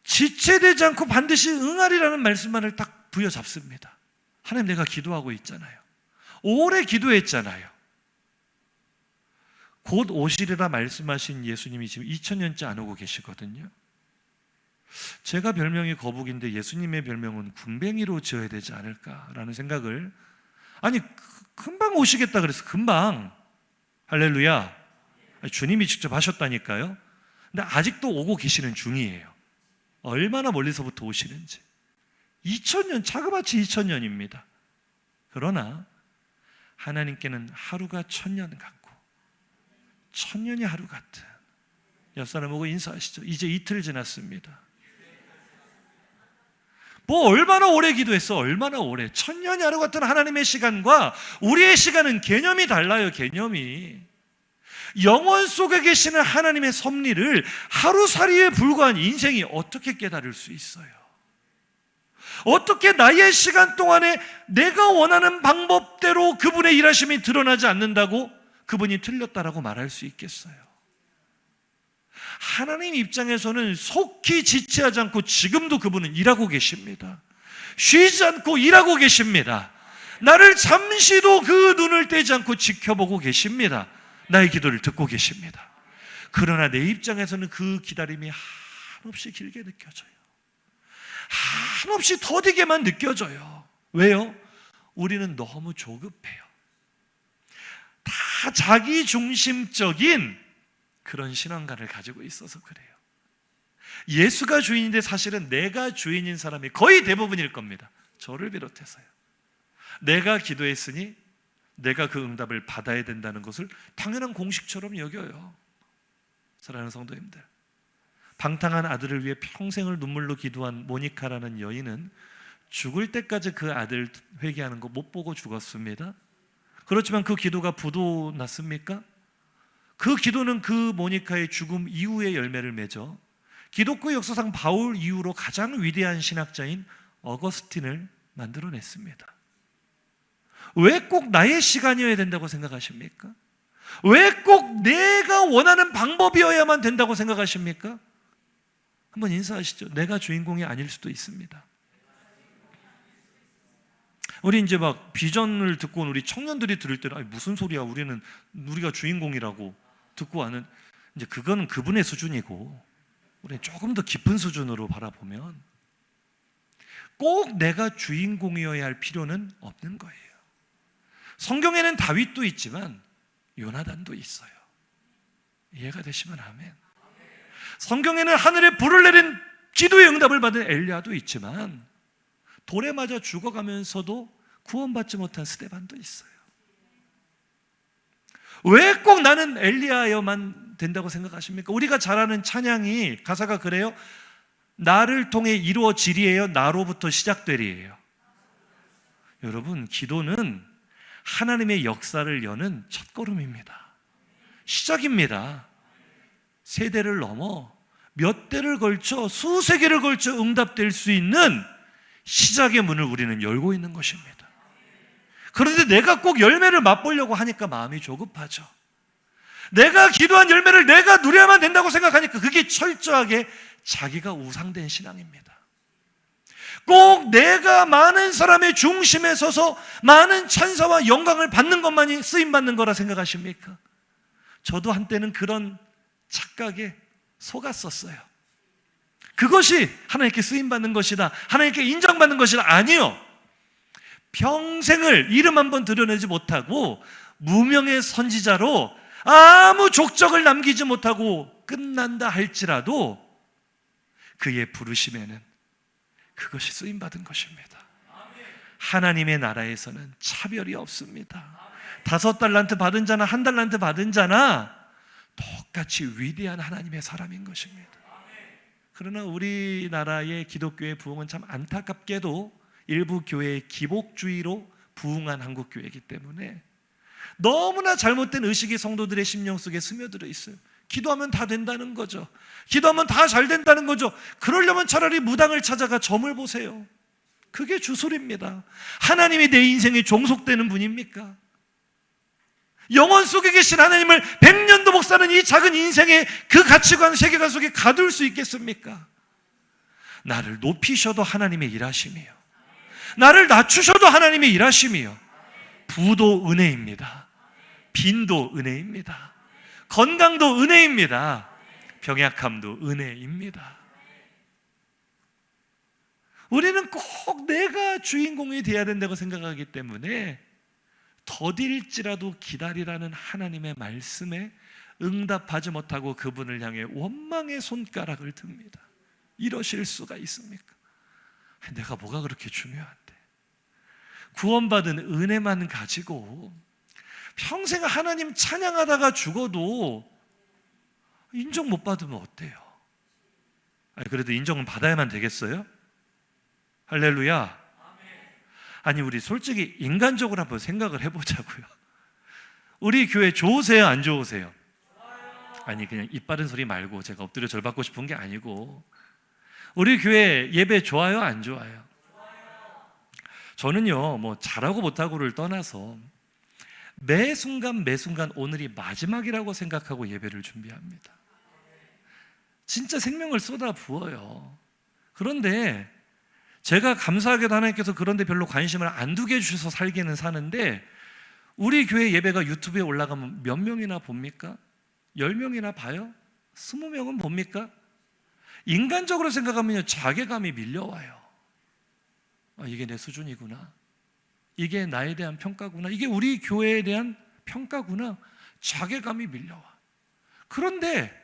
지체되지 않고 반드시 응하리라는 말씀만을 딱 부여잡습니다. 하나님, 내가 기도하고 있잖아요. 오래 기도했잖아요. 곧 오시리라 말씀하신 예수님이 지금 2000년째 안 오고 계시거든요. 제가 별명이 거북인데 예수님의 별명은 군뱅이로 지어야 되지 않을까라는 생각을, 아니 금방 오시겠다 그래서 금방, 할렐루야, 주님이 직접 하셨다니까요. 근데 아직도 오고 계시는 중이에요. 얼마나 멀리서부터 오시는지. 2000년, 자그마치 2000년입니다. 그러나 하나님께는 하루가 1000년 같고 1000년이 하루 같은. 옆 사람 보고 인사하시죠. 이제 이틀 지났습니다. 뭐 얼마나 오래 기도했어? 얼마나 오래. 1000년이 하루 같은 하나님의 시간과 우리의 시간은 개념이 달라요. 개념이. 영원 속에 계시는 하나님의 섭리를 하루살이에 불과한 인생이 어떻게 깨달을 수 있어요? 어떻게 나의 시간 동안에 내가 원하는 방법대로 그분의 일하심이 드러나지 않는다고 그분이 틀렸다라고 말할 수 있겠어요? 하나님 입장에서는 속히 지체하지 않고 지금도 그분은 일하고 계십니다. 쉬지 않고 일하고 계십니다. 나를 잠시도 그 눈을 떼지 않고 지켜보고 계십니다. 나의 기도를 듣고 계십니다. 그러나 내 입장에서는 그 기다림이 한없이 길게 느껴져요. 한없이 더디게만 느껴져요. 왜요? 우리는 너무 조급해요. 다 자기중심적인 그런 신앙관을 가지고 있어서 그래요. 예수가 주인인데 사실은 내가 주인인 사람이 거의 대부분일 겁니다. 저를 비롯해서요. 내가 기도했으니 내가 그 응답을 받아야 된다는 것을 당연한 공식처럼 여겨요. 사랑하는 성도님들, 방탕한 아들을 위해 평생을 눈물로 기도한 모니카라는 여인은 죽을 때까지 그 아들 회개하는 거 못 보고 죽었습니다. 그렇지만 그 기도가 부도 났습니까? 그 기도는 그 모니카의 죽음 이후의 열매를 맺어 기독교 역사상 바울 이후로 가장 위대한 신학자인 어거스틴을 만들어냈습니다. 왜 꼭 나의 시간이어야 된다고 생각하십니까? 왜 꼭 내가 원하는 방법이어야만 된다고 생각하십니까? 한번 인사하시죠. 내가 주인공이 아닐 수도 있습니다. 우리 이제 막 비전을 듣고 온 우리 청년들이 들을 때는 아니, 무슨 소리야, 우리가 주인공이라고 듣고 와는, 이제 그거는 그분의 수준이고 우리는 조금 더 깊은 수준으로 바라보면 꼭 내가 주인공이어야 할 필요는 없는 거예요. 성경에는 다윗도 있지만 요나단도 있어요. 이해가 되시면 아멘. 성경에는 하늘에 불을 내린 기도의 응답을 받은 엘리야도 있지만 돌에 맞아 죽어가면서도 구원받지 못한 스데반도 있어요. 왜 꼭 나는 엘리야여만 된다고 생각하십니까? 우리가 잘 아는 찬양이 가사가 그래요. 나를 통해 이루어지리에요, 나로부터 시작되리에요. 여러분, 기도는 하나님의 역사를 여는 첫걸음입니다. 시작입니다. 세대를 넘어 몇 대를 걸쳐 수세기를 걸쳐 응답될 수 있는 시작의 문을 우리는 열고 있는 것입니다. 그런데 내가 꼭 열매를 맛보려고 하니까 마음이 조급하죠. 내가 기도한 열매를 내가 누려야만 된다고 생각하니까 그게 철저하게 자기가 우상된 신앙입니다. 꼭 내가 많은 사람의 중심에 서서 많은 찬사와 영광을 받는 것만이 쓰임받는 거라 생각하십니까? 저도 한때는 그런 착각에 속았었어요. 그것이 하나님께 쓰임받는 것이다, 하나님께 인정받는 것이다. 아니요. 평생을 이름 한번 드러내지 못하고 무명의 선지자로 아무 족적을 남기지 못하고 끝난다 할지라도 그의 부르심에는 그것이 쓰임받은 것입니다. 하나님의 나라에서는 차별이 없습니다. 5달란트 받은 자나 1달란트 받은 자나 똑같이 위대한 하나님의 사람인 것입니다. 그러나 우리나라의 기독교의 부흥은 참 안타깝게도 일부 교회의 기복주의로 부흥한 한국교회이기 때문에 너무나 잘못된 의식이 성도들의 심령 속에 스며들어 있어요. 기도하면 다 된다는 거죠. 기도하면 다 잘 된다는 거죠. 그러려면 차라리 무당을 찾아가 점을 보세요. 그게 주술입니다. 하나님이 내 인생에 종속되는 분입니까? 영원 속에 계신 하나님을 100년도 못 사는 이 작은 인생의 그 가치관, 세계관 속에 가둘 수 있겠습니까? 나를 높이셔도 하나님의 일하심이요, 나를 낮추셔도 하나님의 일하심이요, 부도 은혜입니다. 빈도 은혜입니다. 건강도 은혜입니다. 병약함도 은혜입니다. 우리는 꼭 내가 주인공이 되어야 된다고 생각하기 때문에 더딜지라도 기다리라는 하나님의 말씀에 응답하지 못하고 그분을 향해 원망의 손가락을 듭니다. 이러실 수가 있습니까? 내가 뭐가 그렇게 중요한데, 구원받은 은혜만 가지고 평생 하나님 찬양하다가 죽어도 인정 못 받으면 어때요? 그래도 인정은 받아야만 되겠어요? 할렐루야. 아니, 우리 솔직히 인간적으로 한번 생각을 해보자고요. 우리 교회 좋으세요, 안 좋으세요? 아니, 그냥 입 바른 소리 말고 제가 엎드려 절 받고 싶은 게 아니고, 우리 교회 예배 좋아요, 안 좋아요? 저는요, 뭐 잘하고 못하고를 떠나서 매 순간 매 순간 오늘이 마지막이라고 생각하고 예배를 준비합니다. 진짜 생명을 쏟아 부어요. 그런데 제가 감사하게도 하나님께서 그런데 별로 관심을 안 두게 해주셔서 살기는 사는데, 우리 교회 예배가 유튜브에 올라가면 몇 명이나 봅니까? 10명이나 봐요? 20명은 봅니까? 인간적으로 생각하면요, 자괴감이 밀려와요. 이게 내 수준이구나, 이게 나에 대한 평가구나, 이게 우리 교회에 대한 평가구나, 자괴감이 밀려와. 그런데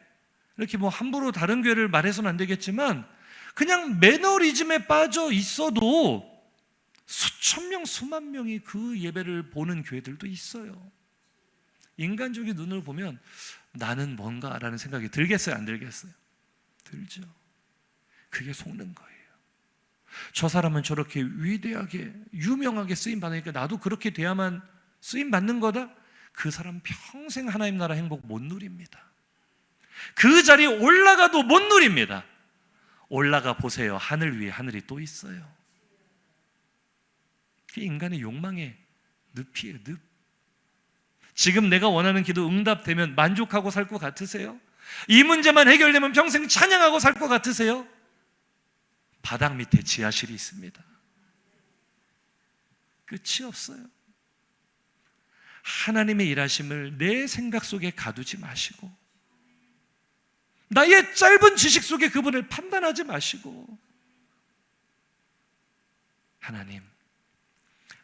이렇게 뭐 함부로 다른 교회를 말해서는 안 되겠지만 그냥 매너리즘에 빠져 있어도 수천 명, 수만 명이 그 예배를 보는 교회들도 있어요. 인간적인 눈으로 보면 나는 뭔가라는 생각이 들겠어요, 안 들겠어요? 들죠. 그게 속는 거예요. 저 사람은 저렇게 위대하게 유명하게 쓰임받으니까 나도 그렇게 돼야만 쓰임받는 거다? 그 사람 평생 하나님 나라 행복 못 누립니다. 그 자리에 올라가도 못 누립니다. 올라가 보세요. 하늘 위에 하늘이 또 있어요. 그게 인간의 욕망의 늪이에요, 늪. 지금 내가 원하는 기도 응답되면 만족하고 살 것 같으세요? 이 문제만 해결되면 평생 찬양하고 살 것 같으세요? 바닥 밑에 지하실이 있습니다. 끝이 없어요. 하나님의 일하심을 내 생각 속에 가두지 마시고, 나의 짧은 지식 속에 그분을 판단하지 마시고,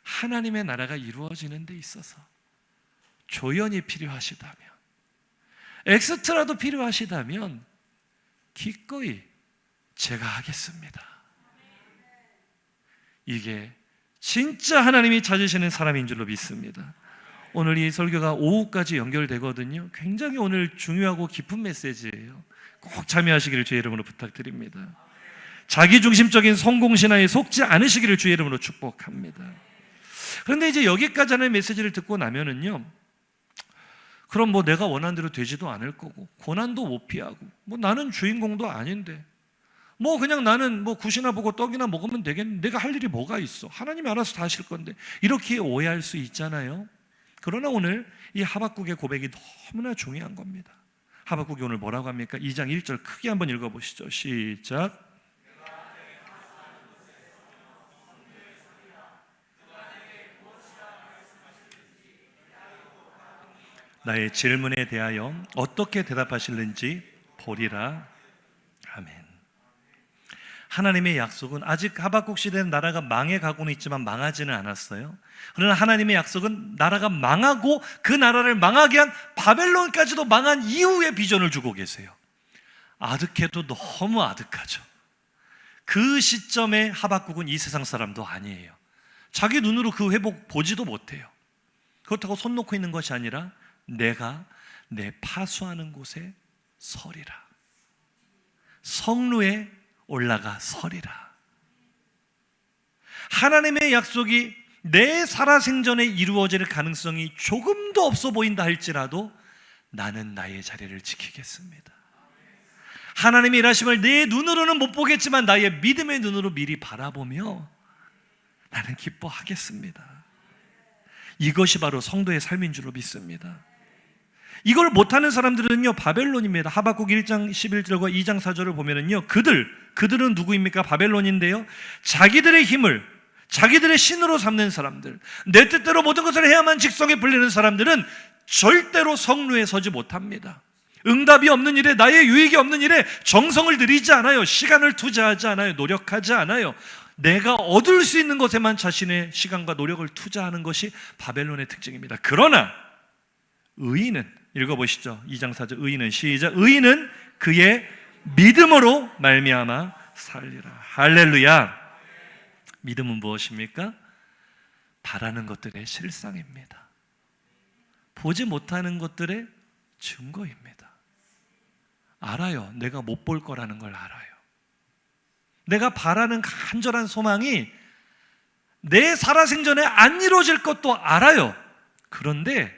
하나님의 나라가 이루어지는 데 있어서 조연이 필요하시다면, 엑스트라도 필요하시다면 기꺼이 제가 하겠습니다. 이게 진짜 하나님이 찾으시는 사람인 줄로 믿습니다. 오늘 이 설교가 오후까지 연결되거든요. 굉장히 오늘 중요하고 깊은 메시지예요. 꼭 참여하시기를 주의 이름으로 부탁드립니다. 자기중심적인 성공신화에 속지 않으시기를 주의 이름으로 축복합니다. 그런데 이제 여기까지 하는 메시지를 듣고 나면은요, 그럼 뭐 내가 원하는 대로 되지도 않을 거고 고난도 못 피하고 뭐 나는 주인공도 아닌데 뭐 그냥 나는 뭐 굿이나 보고 떡이나 먹으면 되겠는데 내가 할 일이 뭐가 있어, 하나님이 알아서 다 하실 건데, 이렇게 오해할 수 있잖아요. 그러나 오늘 이 하박국의 고백이 너무나 중요한 겁니다. 하박국이 오늘 뭐라고 합니까? 2장 1절 크게 한번 읽어보시죠. 시작. 나의 질문에 대하여 어떻게 대답하실는지 보리라. 아멘. 하나님의 약속은 아직 하박국 시대는 나라가 망해 가고는 있지만 망하지는 않았어요. 그러나 하나님의 약속은 나라가 망하고 그 나라를 망하게 한 바벨론까지도 망한 이후의 비전을 주고 계세요. 아득해도 너무 아득하죠. 그 시점에 하박국은 이 세상 사람도 아니에요. 자기 눈으로 그 회복 보지도 못해요. 그렇다고 손 놓고 있는 것이 아니라 내가 내 파수하는 곳에 서리라. 성루에 올라가 서리라. 하나님의 약속이 내 살아생전에 이루어질 가능성이 조금도 없어 보인다 할지라도 나는 나의 자리를 지키겠습니다. 하나님의 일하심을 내 눈으로는 못 보겠지만 나의 믿음의 눈으로 미리 바라보며 나는 기뻐하겠습니다. 이것이 바로 성도의 삶인 줄로 믿습니다. 이걸 못하는 사람들은요, 바벨론입니다. 하박국 1장 11절과 2장 4절을 보면은요, 그들은 누구입니까? 바벨론인데요, 자기들의 힘을 자기들의 신으로 삼는 사람들, 내 뜻대로 모든 것을 해야만 직성에 불리는 사람들은 절대로 성루에 서지 못합니다. 응답이 없는 일에, 나의 유익이 없는 일에 정성을 들이지 않아요. 시간을 투자하지 않아요. 노력하지 않아요. 내가 얻을 수 있는 것에만 자신의 시간과 노력을 투자하는 것이 바벨론의 특징입니다. 그러나 의인은, 읽어보시죠. 2장 4절 의인은, 시작. 의인은 그의 믿음으로 말미암아 살리라. 할렐루야. 믿음은 무엇입니까? 바라는 것들의 실상입니다. 보지 못하는 것들의 증거입니다. 알아요. 내가 못 볼 거라는 걸 알아요. 내가 바라는 간절한 소망이 내 살아생전에 안 이루어질 것도 알아요. 그런데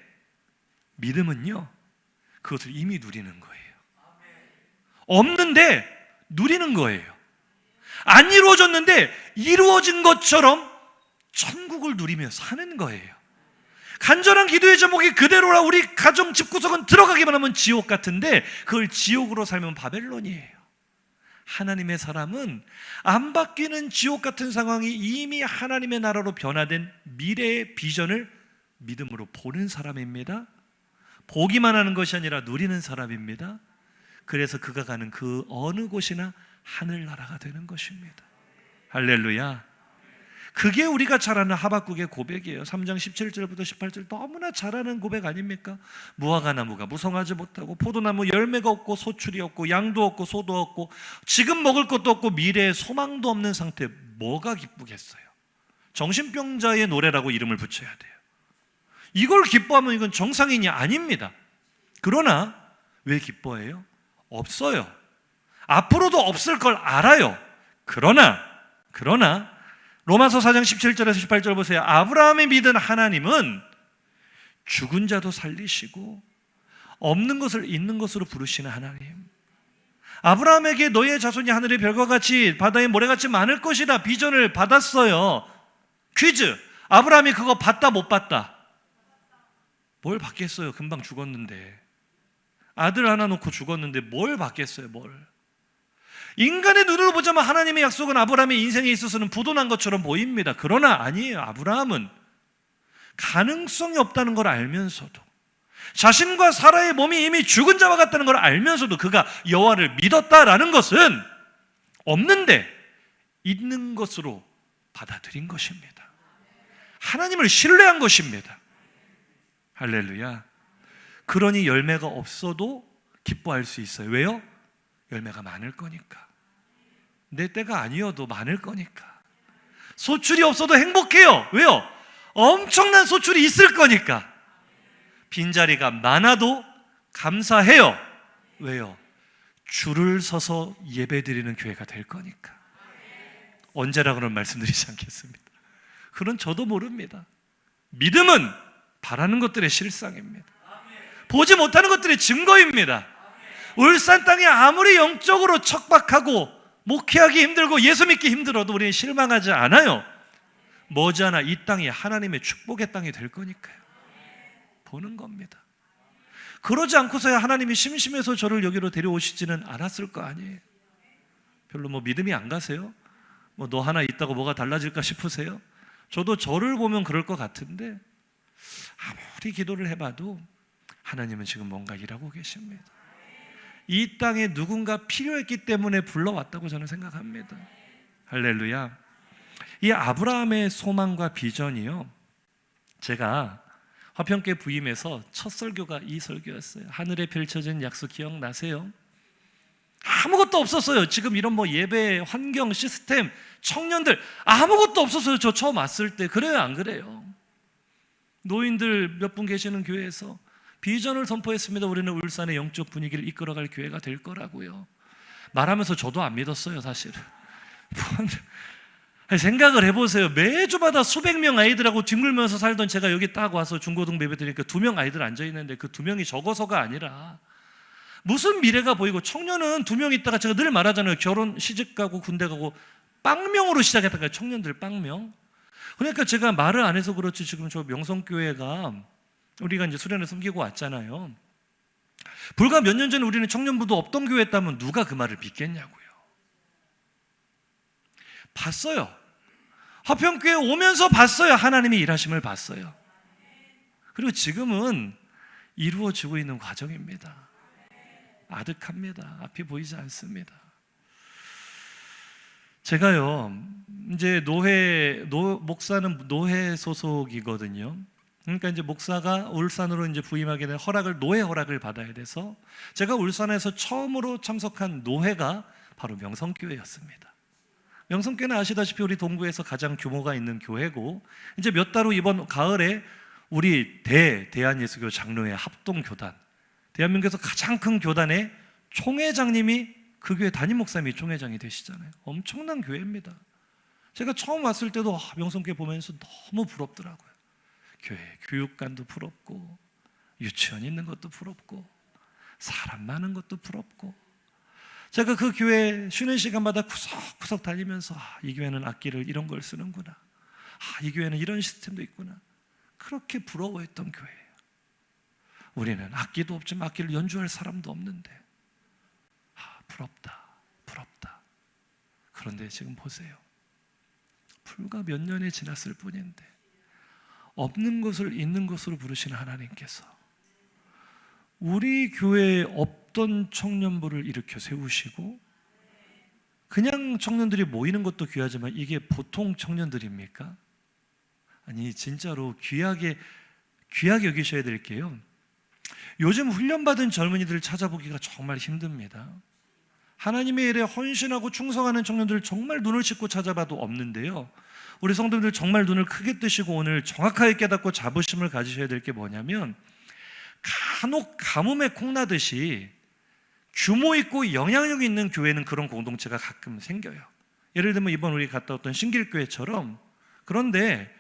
믿음은요, 그것을 이미 누리는 거예요. 없는데 누리는 거예요. 안 이루어졌는데 이루어진 것처럼 천국을 누리며 사는 거예요. 간절한 기도의 제목이 그대로라. 우리 가정 집구석은 들어가기만 하면 지옥 같은데 그걸 지옥으로 살면 바벨론이에요. 하나님의 사람은 안 바뀌는 지옥 같은 상황이 이미 하나님의 나라로 변화된 미래의 비전을 믿음으로 보는 사람입니다. 보기만 하는 것이 아니라 누리는 사람입니다. 그래서 그가 가는 그 어느 곳이나 하늘나라가 되는 것입니다. 할렐루야. 그게 우리가 잘 아는 하박국의 고백이에요. 3장 17절부터 18절 너무나 잘 아는 고백 아닙니까? 무화과 나무가 무성하지 못하고 포도나무 열매가 없고 소출이 없고 양도 없고 소도 없고 지금 먹을 것도 없고 미래에 소망도 없는 상태, 뭐가 기쁘겠어요? 정신병자의 노래라고 이름을 붙여야 돼요. 이걸 기뻐하면 이건 정상인이 아닙니다. 그러나 왜 기뻐해요? 없어요. 앞으로도 없을 걸 알아요. 그러나 로마서 4장 17절에서 18절 보세요. 아브라함이 믿은 하나님은 죽은 자도 살리시고 없는 것을 있는 것으로 부르시는 하나님. 아브라함에게 너의 자손이 하늘의 별과 같이 바다의 모래같이 많을 것이다 비전을 받았어요. 퀴즈, 아브라함이 그거 봤다 못 봤다? 뭘 받겠어요? 금방 죽었는데. 아들 하나 놓고 죽었는데 뭘 받겠어요? 뭘? 인간의 눈으로 보자면 하나님의 약속은 아브라함의 인생에 있어서는 부도난 것처럼 보입니다. 그러나 아니에요. 아브라함은 가능성이 없다는 걸 알면서도, 자신과 사라의 몸이 이미 죽은 자와 같다는 걸 알면서도 그가 여호와를 믿었다라는 것은 없는데 있는 것으로 받아들인 것입니다. 하나님을 신뢰한 것입니다. 할렐루야. 그러니 열매가 없어도 기뻐할 수 있어요. 왜요? 열매가 많을 거니까. 내 때가 아니어도 많을 거니까. 소출이 없어도 행복해요. 왜요? 엄청난 소출이 있을 거니까. 빈자리가 많아도 감사해요. 왜요? 줄을 서서 예배드리는 교회가 될 거니까. 언제라 그런 말씀드리지 않겠습니다. 그건 저도 모릅니다. 믿음은 바라는 것들의 실상입니다. 보지 못하는 것들의 증거입니다. 울산 땅이 아무리 영적으로 척박하고 목회하기 힘들고 예수 믿기 힘들어도 우리는 실망하지 않아요. 머지않아 이 땅이 하나님의 축복의 땅이 될 거니까요. 보는 겁니다. 그러지 않고서야 하나님이 심심해서 저를 여기로 데려오시지는 않았을 거 아니에요. 별로 믿음이 안 가세요? 너 하나 있다고 뭐가 달라질까 싶으세요? 저도 저를 보면 그럴 것 같은데 아무리 기도를 해봐도 하나님은 지금 뭔가 일하고 계십니다. 이 땅에 누군가 필요했기 때문에 불러왔다고 저는 생각합니다. 할렐루야. 이 아브라함의 소망과 비전이요, 제가 화평교회 부임해서 첫 설교가 이 설교였어요. 하늘에 펼쳐진 약속 기억나세요? 아무것도 없었어요. 지금 이런 예배 환경 시스템, 청년들 아무것도 없었어요. 저 처음 왔을 때. 그래요, 안 그래요? 노인들 몇 분 계시는 교회에서 비전을 선포했습니다. 우리는 울산의 영적 분위기를 이끌어갈 교회가 될 거라고요. 말하면서 저도 안 믿었어요, 사실은. 생각을 해보세요. 매주마다 수백 명 아이들하고 뒹굴면서 살던 제가 여기 딱 와서 중고등 예배 드리니까 2명 아이들 앉아있는데 그 2명이 적어서가 아니라 무슨 미래가 보이고, 청년은 2명 있다가 제가 늘 말하잖아요. 결혼, 시집 가고 군대 가고 빵명으로 시작했다가 청년들 빵명. 그러니까 제가 말을 안 해서 그렇지, 지금 저 명성교회가 우리가 이제 수련회 섬기고 왔잖아요. 불과 몇 년 전에 우리는 청년부도 없던 교회였다면 누가 그 말을 믿겠냐고요. 봤어요. 화평교회 오면서 봤어요. 하나님이 일하심을 봤어요. 그리고 지금은 이루어지고 있는 과정입니다. 아득합니다. 앞이 보이지 않습니다. 제가요, 이제 목사는 노회 소속이거든요. 그러니까 이제 목사가 울산으로 이제 부임하게 된 노회 허락을 받아야 돼서 제가 울산에서 처음으로 참석한 노회가 바로 명성교회였습니다. 명성교회는 아시다시피 우리 동구에서 가장 규모가 있는 교회고, 이제 몇 달 후 이번 가을에 우리 대한예수교 장로회 합동교단, 대한민국에서 가장 큰 교단의 총회장님이 그 교회 담임 목사님이 총회장이 되시잖아요. 엄청난 교회입니다. 제가 처음 왔을 때도 명성교회 보면서 너무 부럽더라고요. 교회 교육관도 부럽고, 유치원 있는 것도 부럽고, 사람 많은 것도 부럽고. 제가 그 교회 쉬는 시간마다 구석구석 다니면서 이 교회는 악기를 이런 걸 쓰는구나, 이 교회는 이런 시스템도 있구나, 그렇게 부러워했던 교회예요. 우리는 악기도 없지만 악기를 연주할 사람도 없는데 부럽다. 그런데 지금 보세요. 불과 몇 년이 지났을 뿐인데 없는 것을 있는 것으로 부르시는 하나님께서 우리 교회에 없던 청년부를 일으켜 세우시고, 그냥 청년들이 모이는 것도 귀하지만 이게 보통 청년들입니까? 아니, 진짜로 귀하게 여기셔야 될 게요, 요즘 훈련받은 젊은이들을 찾아보기가 정말 힘듭니다. 하나님의 일에 헌신하고 충성하는 청년들을 정말 눈을 씻고 찾아봐도 없는데요, 우리 성도님들 정말 눈을 크게 뜨시고 오늘 정확하게 깨닫고 자부심을 가지셔야 될 게 뭐냐면, 간혹 가뭄에 콩나듯이 규모 있고 영향력 있는 교회는 그런 공동체가 가끔 생겨요. 예를 들면 이번 우리 갔다 왔던 신길교회처럼. 그런데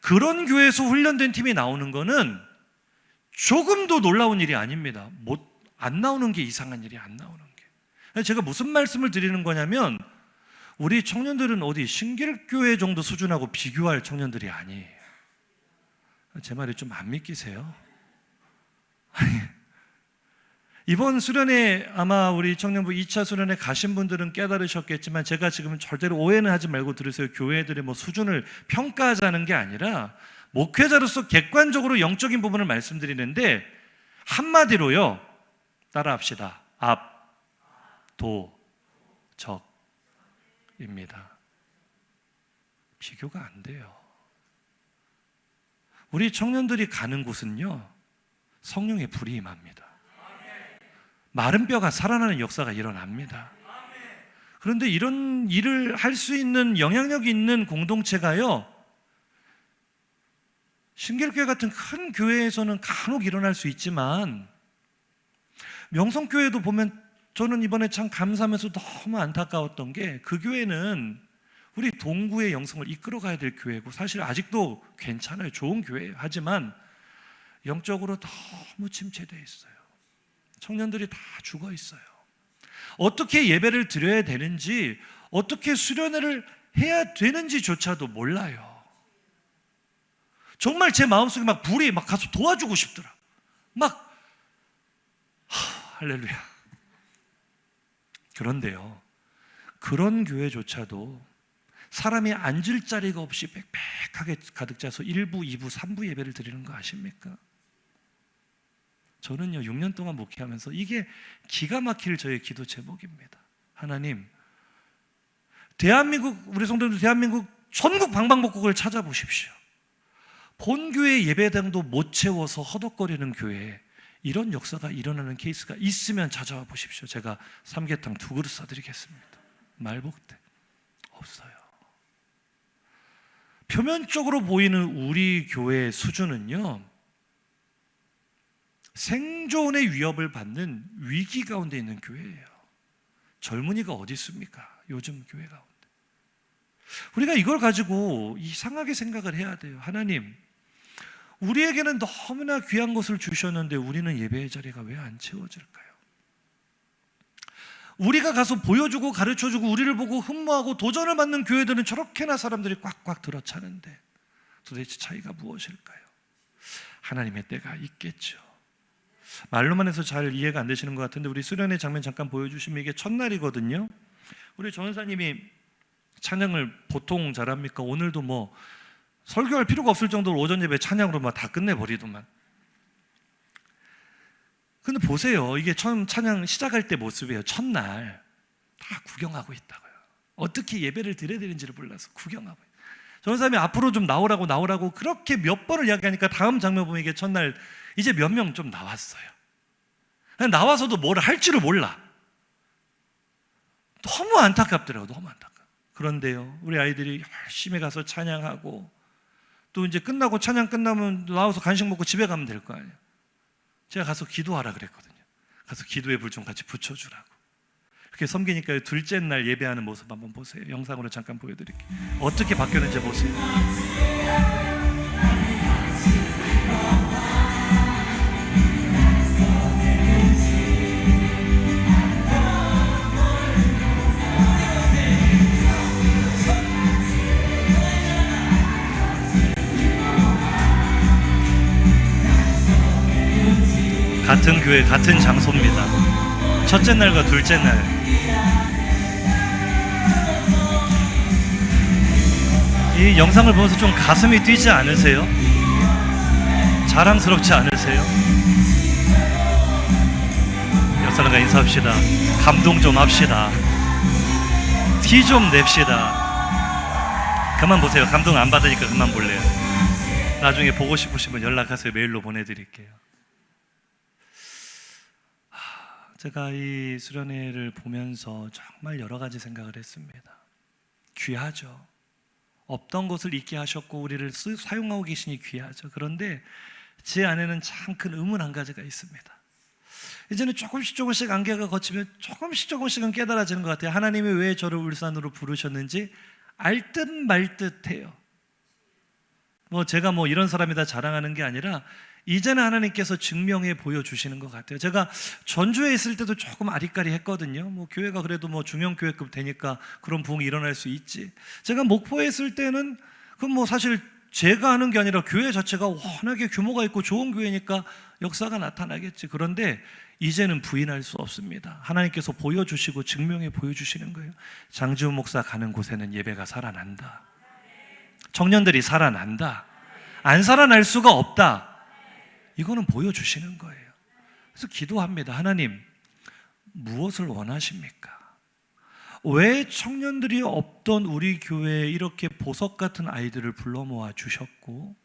그런 교회에서 훈련된 팀이 나오는 거는 조금도 놀라운 일이 아닙니다. 안 나오는 게 이상한 일이 안 나오는 게. 제가 무슨 말씀을 드리는 거냐면, 우리 청년들은 어디 신길교회 정도 수준하고 비교할 청년들이 아니에요. 제 말이 좀 안 믿기세요? 이번 수련회 아마 우리 청년부 2차 수련회 가신 분들은 깨달으셨겠지만, 제가 지금 절대로 오해는 하지 말고 들으세요. 교회들의 수준을 평가하자는 게 아니라 목회자로서 객관적으로 영적인 부분을 말씀드리는데, 한마디로요, 따라합시다. 앞, 도, 적입니다. 비교가 안 돼요. 우리 청년들이 가는 곳은요, 성령의 불이 임합니다. 마른 뼈가 살아나는 역사가 일어납니다. 그런데 이런 일을 할 수 있는 영향력 있는 공동체가요, 신길교회 같은 큰 교회에서는 간혹 일어날 수 있지만, 명성교회도 보면 저는 이번에 참 감사하면서 너무 안타까웠던 게, 그 교회는 우리 동구의 영성을 이끌어 가야 될 교회고, 사실 아직도 괜찮아요. 좋은 교회예요. 하지만 영적으로 너무 침체되어 있어요. 청년들이 다 죽어 있어요. 어떻게 예배를 드려야 되는지, 어떻게 수련회를 해야 되는지조차도 몰라요. 정말 제 마음속에 막 불이 막 가서 도와주고 싶더라. 할렐루야. 그런데요, 그런 교회조차도 사람이 앉을 자리가 없이 빽빽하게 가득 차서 1부, 2부, 3부 예배를 드리는 거 아십니까? 저는요, 6년 동안 목회하면서 이게 기가 막힐 저의 기도 제목입니다. 하나님, 대한민국, 우리 성도들 대한민국 전국 방방곡곡을 찾아보십시오. 본교회 예배당도 못 채워서 허덕거리는 교회에 이런 역사가 일어나는 케이스가 있으면 찾아와 보십시오. 제가 삼계탕 2그릇 사드리겠습니다. 말복대 없어요. 표면적으로 보이는 우리 교회의 수준은요, 생존의 위협을 받는 위기 가운데 있는 교회예요. 젊은이가 어디 있습니까? 요즘 교회 가운데. 우리가 이걸 가지고 이상하게 생각을 해야 돼요. 하나님, 우리에게는 너무나 귀한 것을 주셨는데 우리는 예배의 자리가 왜 안 채워질까요? 우리가 가서 보여주고 가르쳐주고 우리를 보고 흠모하고 도전을 받는 교회들은 저렇게나 사람들이 꽉꽉 들어차는데 도대체 차이가 무엇일까요? 하나님의 때가 있겠죠. 말로만 해서 잘 이해가 안 되시는 것 같은데, 우리 수련회 장면 잠깐 보여주시면 이게 첫날이거든요. 우리 전사님이 찬양을 보통 잘합니까? 오늘도 뭐 설교할 필요가 없을 정도로 오전 예배 찬양으로 막 다 끝내버리더만. 근데 보세요, 이게 처음 찬양 시작할 때 모습이에요. 첫날 다 구경하고 있다고요. 어떻게 예배를 드려야 되는지를 몰라서 구경하고. 전사님이 앞으로 좀 나오라고 그렇게 몇 번을 이야기하니까 다음 장면 보면 이게 첫날 이제 몇 명 좀 나왔어요. 나와서도 뭘 할 줄을 몰라. 너무 안타깝더라고요. 너무 안타까워. 그런데요, 우리 아이들이 열심히 가서 찬양하고, 또 이제 끝나고 찬양 끝나면 나와서 간식 먹고 집에 가면 될 거 아니에요. 제가 가서 기도하라 그랬거든요. 가서 기도의 불 좀 같이 붙여주라고. 이렇게 섬기니까 둘째 날 예배하는 모습 한번 보세요. 영상으로 잠깐 보여드릴게요. 어떻게 바뀌었는지 보세요. 같은 교회, 같은 장소입니다. 첫째 날과 둘째 날. 이 영상을 보면서 좀 가슴이 뛰지 않으세요? 자랑스럽지 않으세요? 옆 사람과 인사합시다. 감동 좀 합시다. 티 좀 냅시다. 그만 보세요. 감동 안 받으니까 그만 볼래요. 나중에 보고 싶으시면 연락하세요. 메일로 보내드릴게요. 제가 이 수련회를 보면서 정말 여러 가지 생각을 했습니다. 귀하죠. 없던 것을 있게 하셨고 우리를 사용하고 계시니 귀하죠. 그런데 제 안에는 참 큰 의문 한 가지가 있습니다. 이제는 조금씩 안개가 걷히면 조금씩은 깨달아지는 것 같아요. 하나님이 왜 저를 울산으로 부르셨는지 알 듯 말 듯해요. 제가 이런 사람이다 자랑하는 게 아니라 이제는 하나님께서 증명해 보여주시는 것 같아요. 제가 전주에 있을 때도 조금 아리까리 했거든요. 교회가 그래도 중형교회급 되니까 그런 부흥이 일어날 수 있지. 제가 목포에 있을 때는 사실 제가 하는 게 아니라 교회 자체가 워낙에 규모가 있고 좋은 교회니까 역사가 나타나겠지. 그런데 이제는 부인할 수 없습니다. 하나님께서 보여주시고 증명해 보여주시는 거예요. 장지훈 목사 가는 곳에는 예배가 살아난다. 청년들이 살아난다. 안 살아날 수가 없다. 이거는 보여주시는 거예요. 그래서 기도합니다. 하나님, 무엇을 원하십니까? 왜 청년들이 없던 우리 교회에 이렇게 보석 같은 아이들을 불러 모아 주셨고,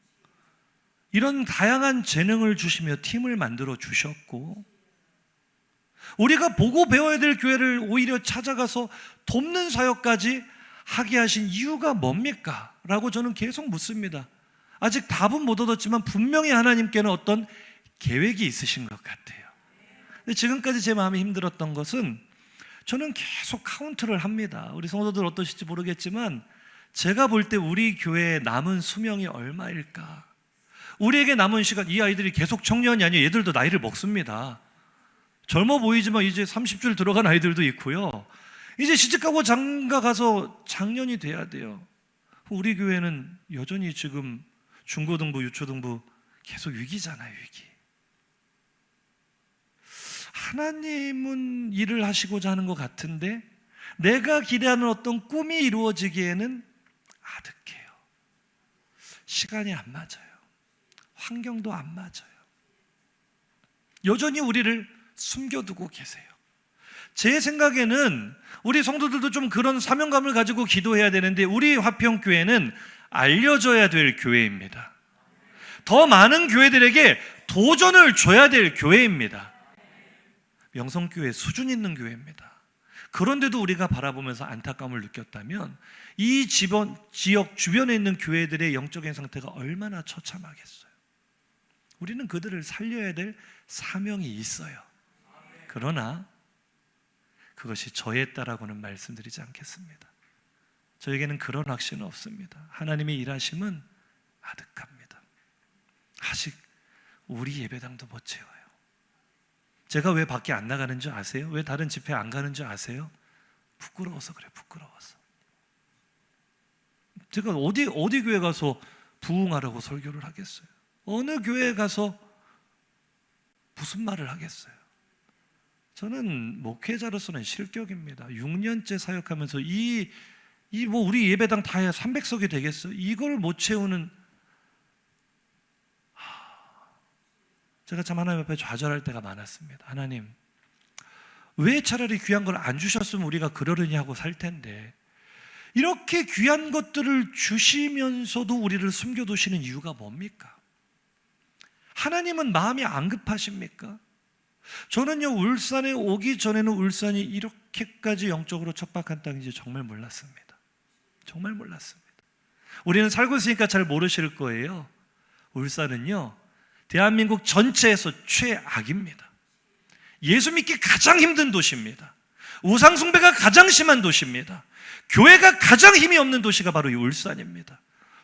이런 다양한 재능을 주시며 팀을 만들어 주셨고, 우리가 보고 배워야 될 교회를 오히려 찾아가서 돕는 사역까지 하게 하신 이유가 뭡니까? 라고 저는 계속 묻습니다. 아직 답은 못 얻었지만 분명히 하나님께는 어떤 계획이 있으신 것 같아요. 근데 지금까지 제 마음이 힘들었던 것은 저는 계속 카운트를 합니다. 우리 성도들 어떠실지 모르겠지만 제가 볼 때 우리 교회에 남은 수명이 얼마일까? 우리에게 남은 시간, 이 아이들이 계속 청년이 아니에요. 얘들도 나이를 먹습니다. 젊어 보이지만 이제 30줄 들어간 아이들도 있고요. 이제 시집가고 장가가서 장년이 돼야 돼요. 우리 교회는 여전히 지금 중고등부, 유초등부 계속 위기잖아요, 위기. 하나님은 일을 하시고자 하는 것 같은데 내가 기대하는 어떤 꿈이 이루어지기에는 아득해요. 시간이 안 맞아요. 환경도 안 맞아요. 여전히 우리를 숨겨두고 계세요. 제 생각에는 우리 성도들도 좀 그런 사명감을 가지고 기도해야 되는데 우리 화평교회는 알려져야 될 교회입니다. 더 많은 교회들에게 도전을 줘야 될 교회입니다. 명성교회 수준 있는 교회입니다. 그런데도 우리가 바라보면서 안타까움을 느꼈다면 이 지역 주변에 있는 교회들의 영적인 상태가 얼마나 처참하겠어요. 우리는 그들을 살려야 될 사명이 있어요. 그러나 그것이 저에 따라고는 말씀드리지 않겠습니다. 저에게는 그런 확신은 없습니다. 하나님의 일하심은 아득합니다. 아직 우리 예배당도 못 채워요. 제가 왜 밖에 안 나가는 줄 아세요? 왜 다른 집회 안 가는 줄 아세요? 부끄러워서 그래요. 부끄러워서. 제가 어디 교회 가서 부흥하라고 설교를 하겠어요? 어느 교회에 가서 무슨 말을 하겠어요? 저는 목회자로서는 실격입니다. 6년째 사역하면서 뭐 우리 예배당 다 해야 300석이 되겠어요? 이걸 못 채우는, 제가 참 하나님 앞에 좌절할 때가 많았습니다. 하나님, 왜 차라리 귀한 걸 안 주셨으면 우리가 그러려니 하고 살 텐데 이렇게 귀한 것들을 주시면서도 우리를 숨겨두시는 이유가 뭡니까? 하나님은 마음이 안 급하십니까? 저는요, 울산에 오기 전에는 울산이 이렇게까지 영적으로 척박한 땅인지 정말 몰랐습니다. 정말 몰랐습니다. 우리는 살고 있으니까 잘 모르실 거예요. 울산은요, 대한민국 전체에서 최악입니다. 예수 믿기 가장 힘든 도시입니다. 우상 숭배가 가장 심한 도시입니다. 교회가 가장 힘이 없는 도시가 바로 이 울산입니다.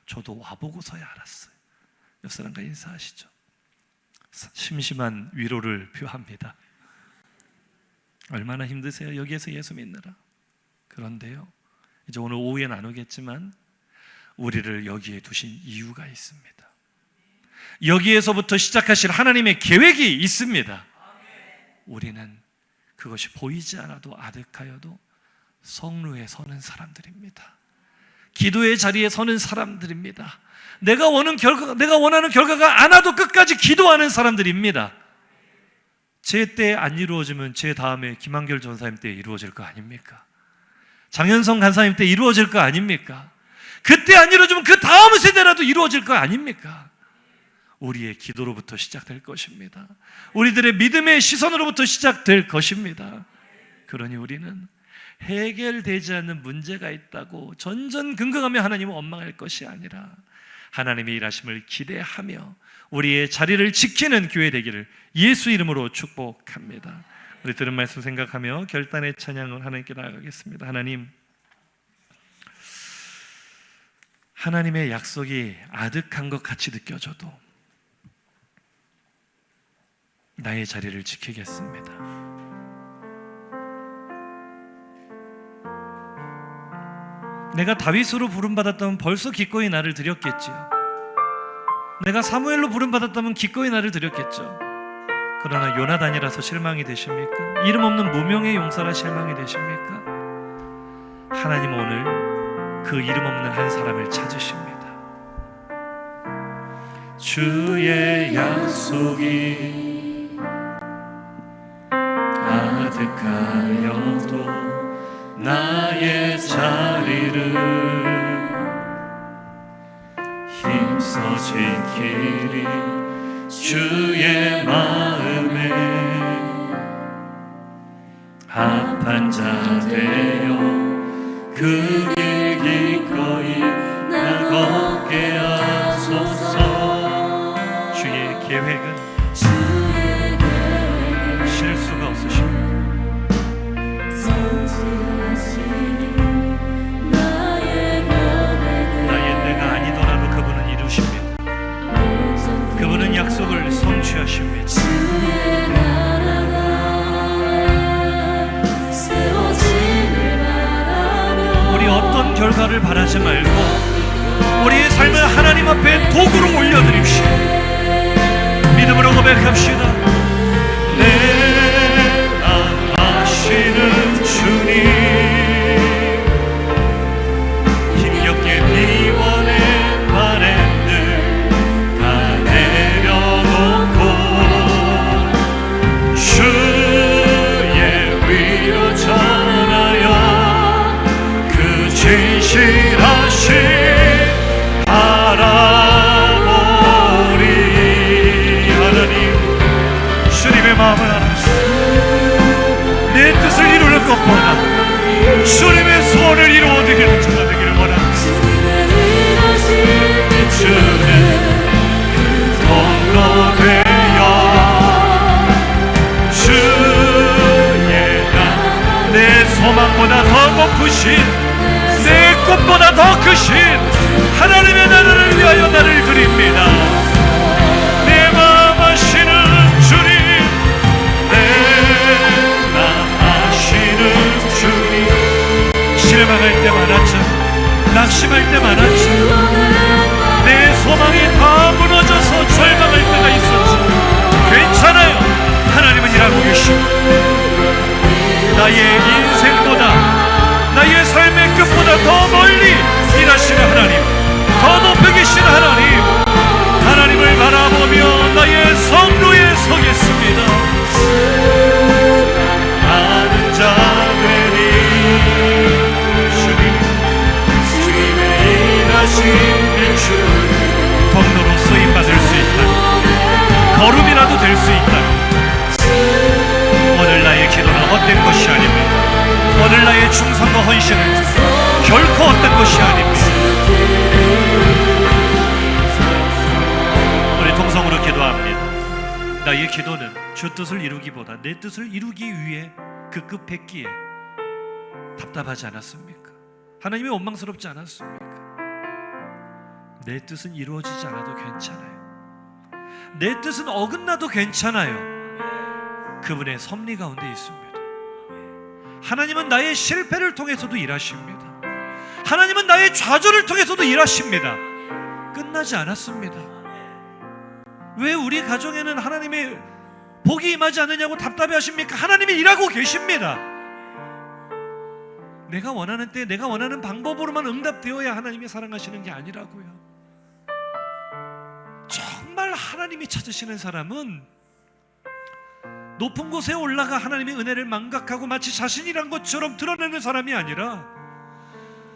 저도 와보고서야 알았어요. 옆 사람과 인사하시죠. 심심한 위로를 표합니다. 얼마나 힘드세요? 여기에서 예수 믿느라. 그런데요, 이제 오늘 오후에 나누겠지만 우리를 여기에 두신 이유가 있습니다. 여기에서부터 시작하실 하나님의 계획이 있습니다. 우리는 그것이 보이지 않아도 아득하여도 성루에 서는 사람들입니다. 기도의 자리에 서는 사람들입니다. 내가 원하는 결과가 안 와도 끝까지 기도하는 사람들입니다. 제 때 안 이루어지면 제 다음에 김한결 전사님 때 이루어질 거 아닙니까? 장현성 간사님 때 이루어질 거 아닙니까? 그때 안 이루어지면 그 다음 세대라도 이루어질 거 아닙니까? 우리의 기도로부터 시작될 것입니다. 우리들의 믿음의 시선으로부터 시작될 것입니다. 그러니 우리는 해결되지 않는 문제가 있다고 전전긍긍하며 하나님을 원망할 것이 아니라 하나님의 일하심을 기대하며 우리의 자리를 지키는 교회 되기를 예수 이름으로 축복합니다. 우리 들은 말씀 생각하며 결단의 찬양을 하나님께 나아가겠습니다. 하나님의 약속이 아득한 것 같이 느껴져도 나의 자리를 지키겠습니다. 내가 다윗으로 부름받았다면 벌써 기꺼이 나를 드렸겠지요. 내가 사무엘로 부름받았다면 기꺼이 나를 드렸겠죠. 그러나 요나단이라서 실망이 되십니까? 이름 없는 무명의 용사라 실망이 되십니까? 하나님 오늘 그 이름 없는 한 사람을 찾으십니다. 주의 약속이 아득하여도 나의 자리를 힘써 지키리 주의 마음에 합한 자 되어 그 길 기꺼이 나 걷게 하소서. 주의 계획은 실수가 없으십니다. 나의 내가 아니더라도 그분은 이루십니다. 그분은 약속을 성취하십니다. 우리 어떤 결과를 바라지 말고 우리의 삶을 하나님 앞에 도구로 올려드립시다. 믿음으로 고백합시다. 내가 아시는 주님, 힘겹게 비워낸 바램들 다 내려놓고 주의 위로 전하여 그 진실하신 바라보리. 하나님, 주님의 마음을 알아주시오. 내 뜻을 이루는 것보다 주님의 소원을 이루어드리는 자가 되기를 원합니다. 주는 통로 되어 주의 내 소망보다 더 높으신, 내 꿈보다 더 크신 하나님의 나라를 위하여 나를 드립니다. 내 마음 아시는 주님, 내 마음 아시는 주님. 실망할 때 많았죠. 낙심할 때 많았죠. 내 소망이 다 무너져서 절망할 때가 있었죠. 괜찮아요. 하나님은 일하고 계십니다. 나의 인생보다, 나의 삶의 끝보다 더 멀리 일하시는 하나님, 더 높이 계신 하나님, 하나님을 바라보며 나의 성루에 서겠습니다. 아는 자 되리. 주님의 일하신 빛은 통로로 쓰임받을 수 있다. 걸음이라도 될 수 있다. 오늘 나의 기도는 헛된 것이 아닙니다. 오늘 나의 충성과 헌신은 결코 헛된 것이 아닙니다. 우리 동성으로 기도합니다. 나의 기도는 주 뜻을 이루기보다 내 뜻을 이루기 위해 그 급했기에 답답하지 않았습니까? 하나님이 원망스럽지 않았습니까? 내 뜻은 이루어지지 않아도 괜찮아요. 내 뜻은 어긋나도 괜찮아요. 그분의 섭리 가운데 있습니다. 하나님은 나의 실패를 통해서도 일하십니다. 하나님은 나의 좌절을 통해서도 일하십니다. 끝나지 않았습니다. 왜 우리 가정에는 하나님의 복이 임하지 않느냐고 답답해 하십니까? 하나님이 일하고 계십니다. 내가 원하는 때 내가 원하는 방법으로만 응답되어야 하나님이 사랑하시는 게 아니라고요. 정말 하나님이 찾으시는 사람은 높은 곳에 올라가 하나님의 은혜를 망각하고 마치 자신이란 것처럼 드러내는 사람이 아니라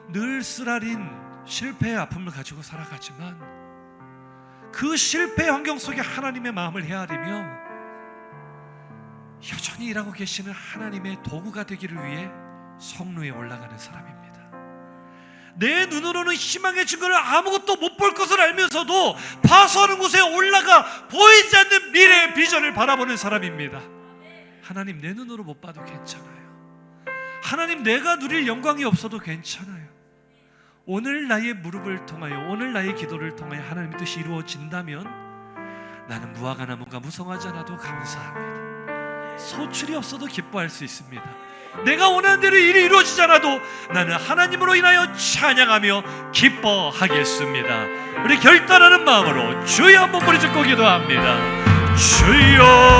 늘 쓰라린 실패의 아픔을 가지고 살아가지만 그 실패의 환경 속에 하나님의 마음을 헤아리며 여전히 일하고 계시는 하나님의 도구가 되기를 위해 성루에 올라가는 사람입니다. 내 눈으로는 희망의 증거를 아무것도 못 볼 것을 알면서도 파수하는 곳에 올라가 보이지 않는 미래의 비전을 바라보는 사람입니다. 하나님, 내 눈으로 못 봐도 괜찮아요. 하나님, 내가 누릴 영광이 없어도 괜찮아요. 오늘 나의 무릎을 통하여, 오늘 나의 기도를 통하여 하나님의 뜻이 이루어진다면 나는 무화과 나무가 무성하지 않아도 감사합니다. 소출이 없어도 기뻐할 수 있습니다. 내가 원하는 대로 일이 이루어지지 않아도 나는 하나님으로 인하여 찬양하며 기뻐하겠습니다. 우리 결단하는 마음으로 주여 한번 부르짖고 기도합니다. 주여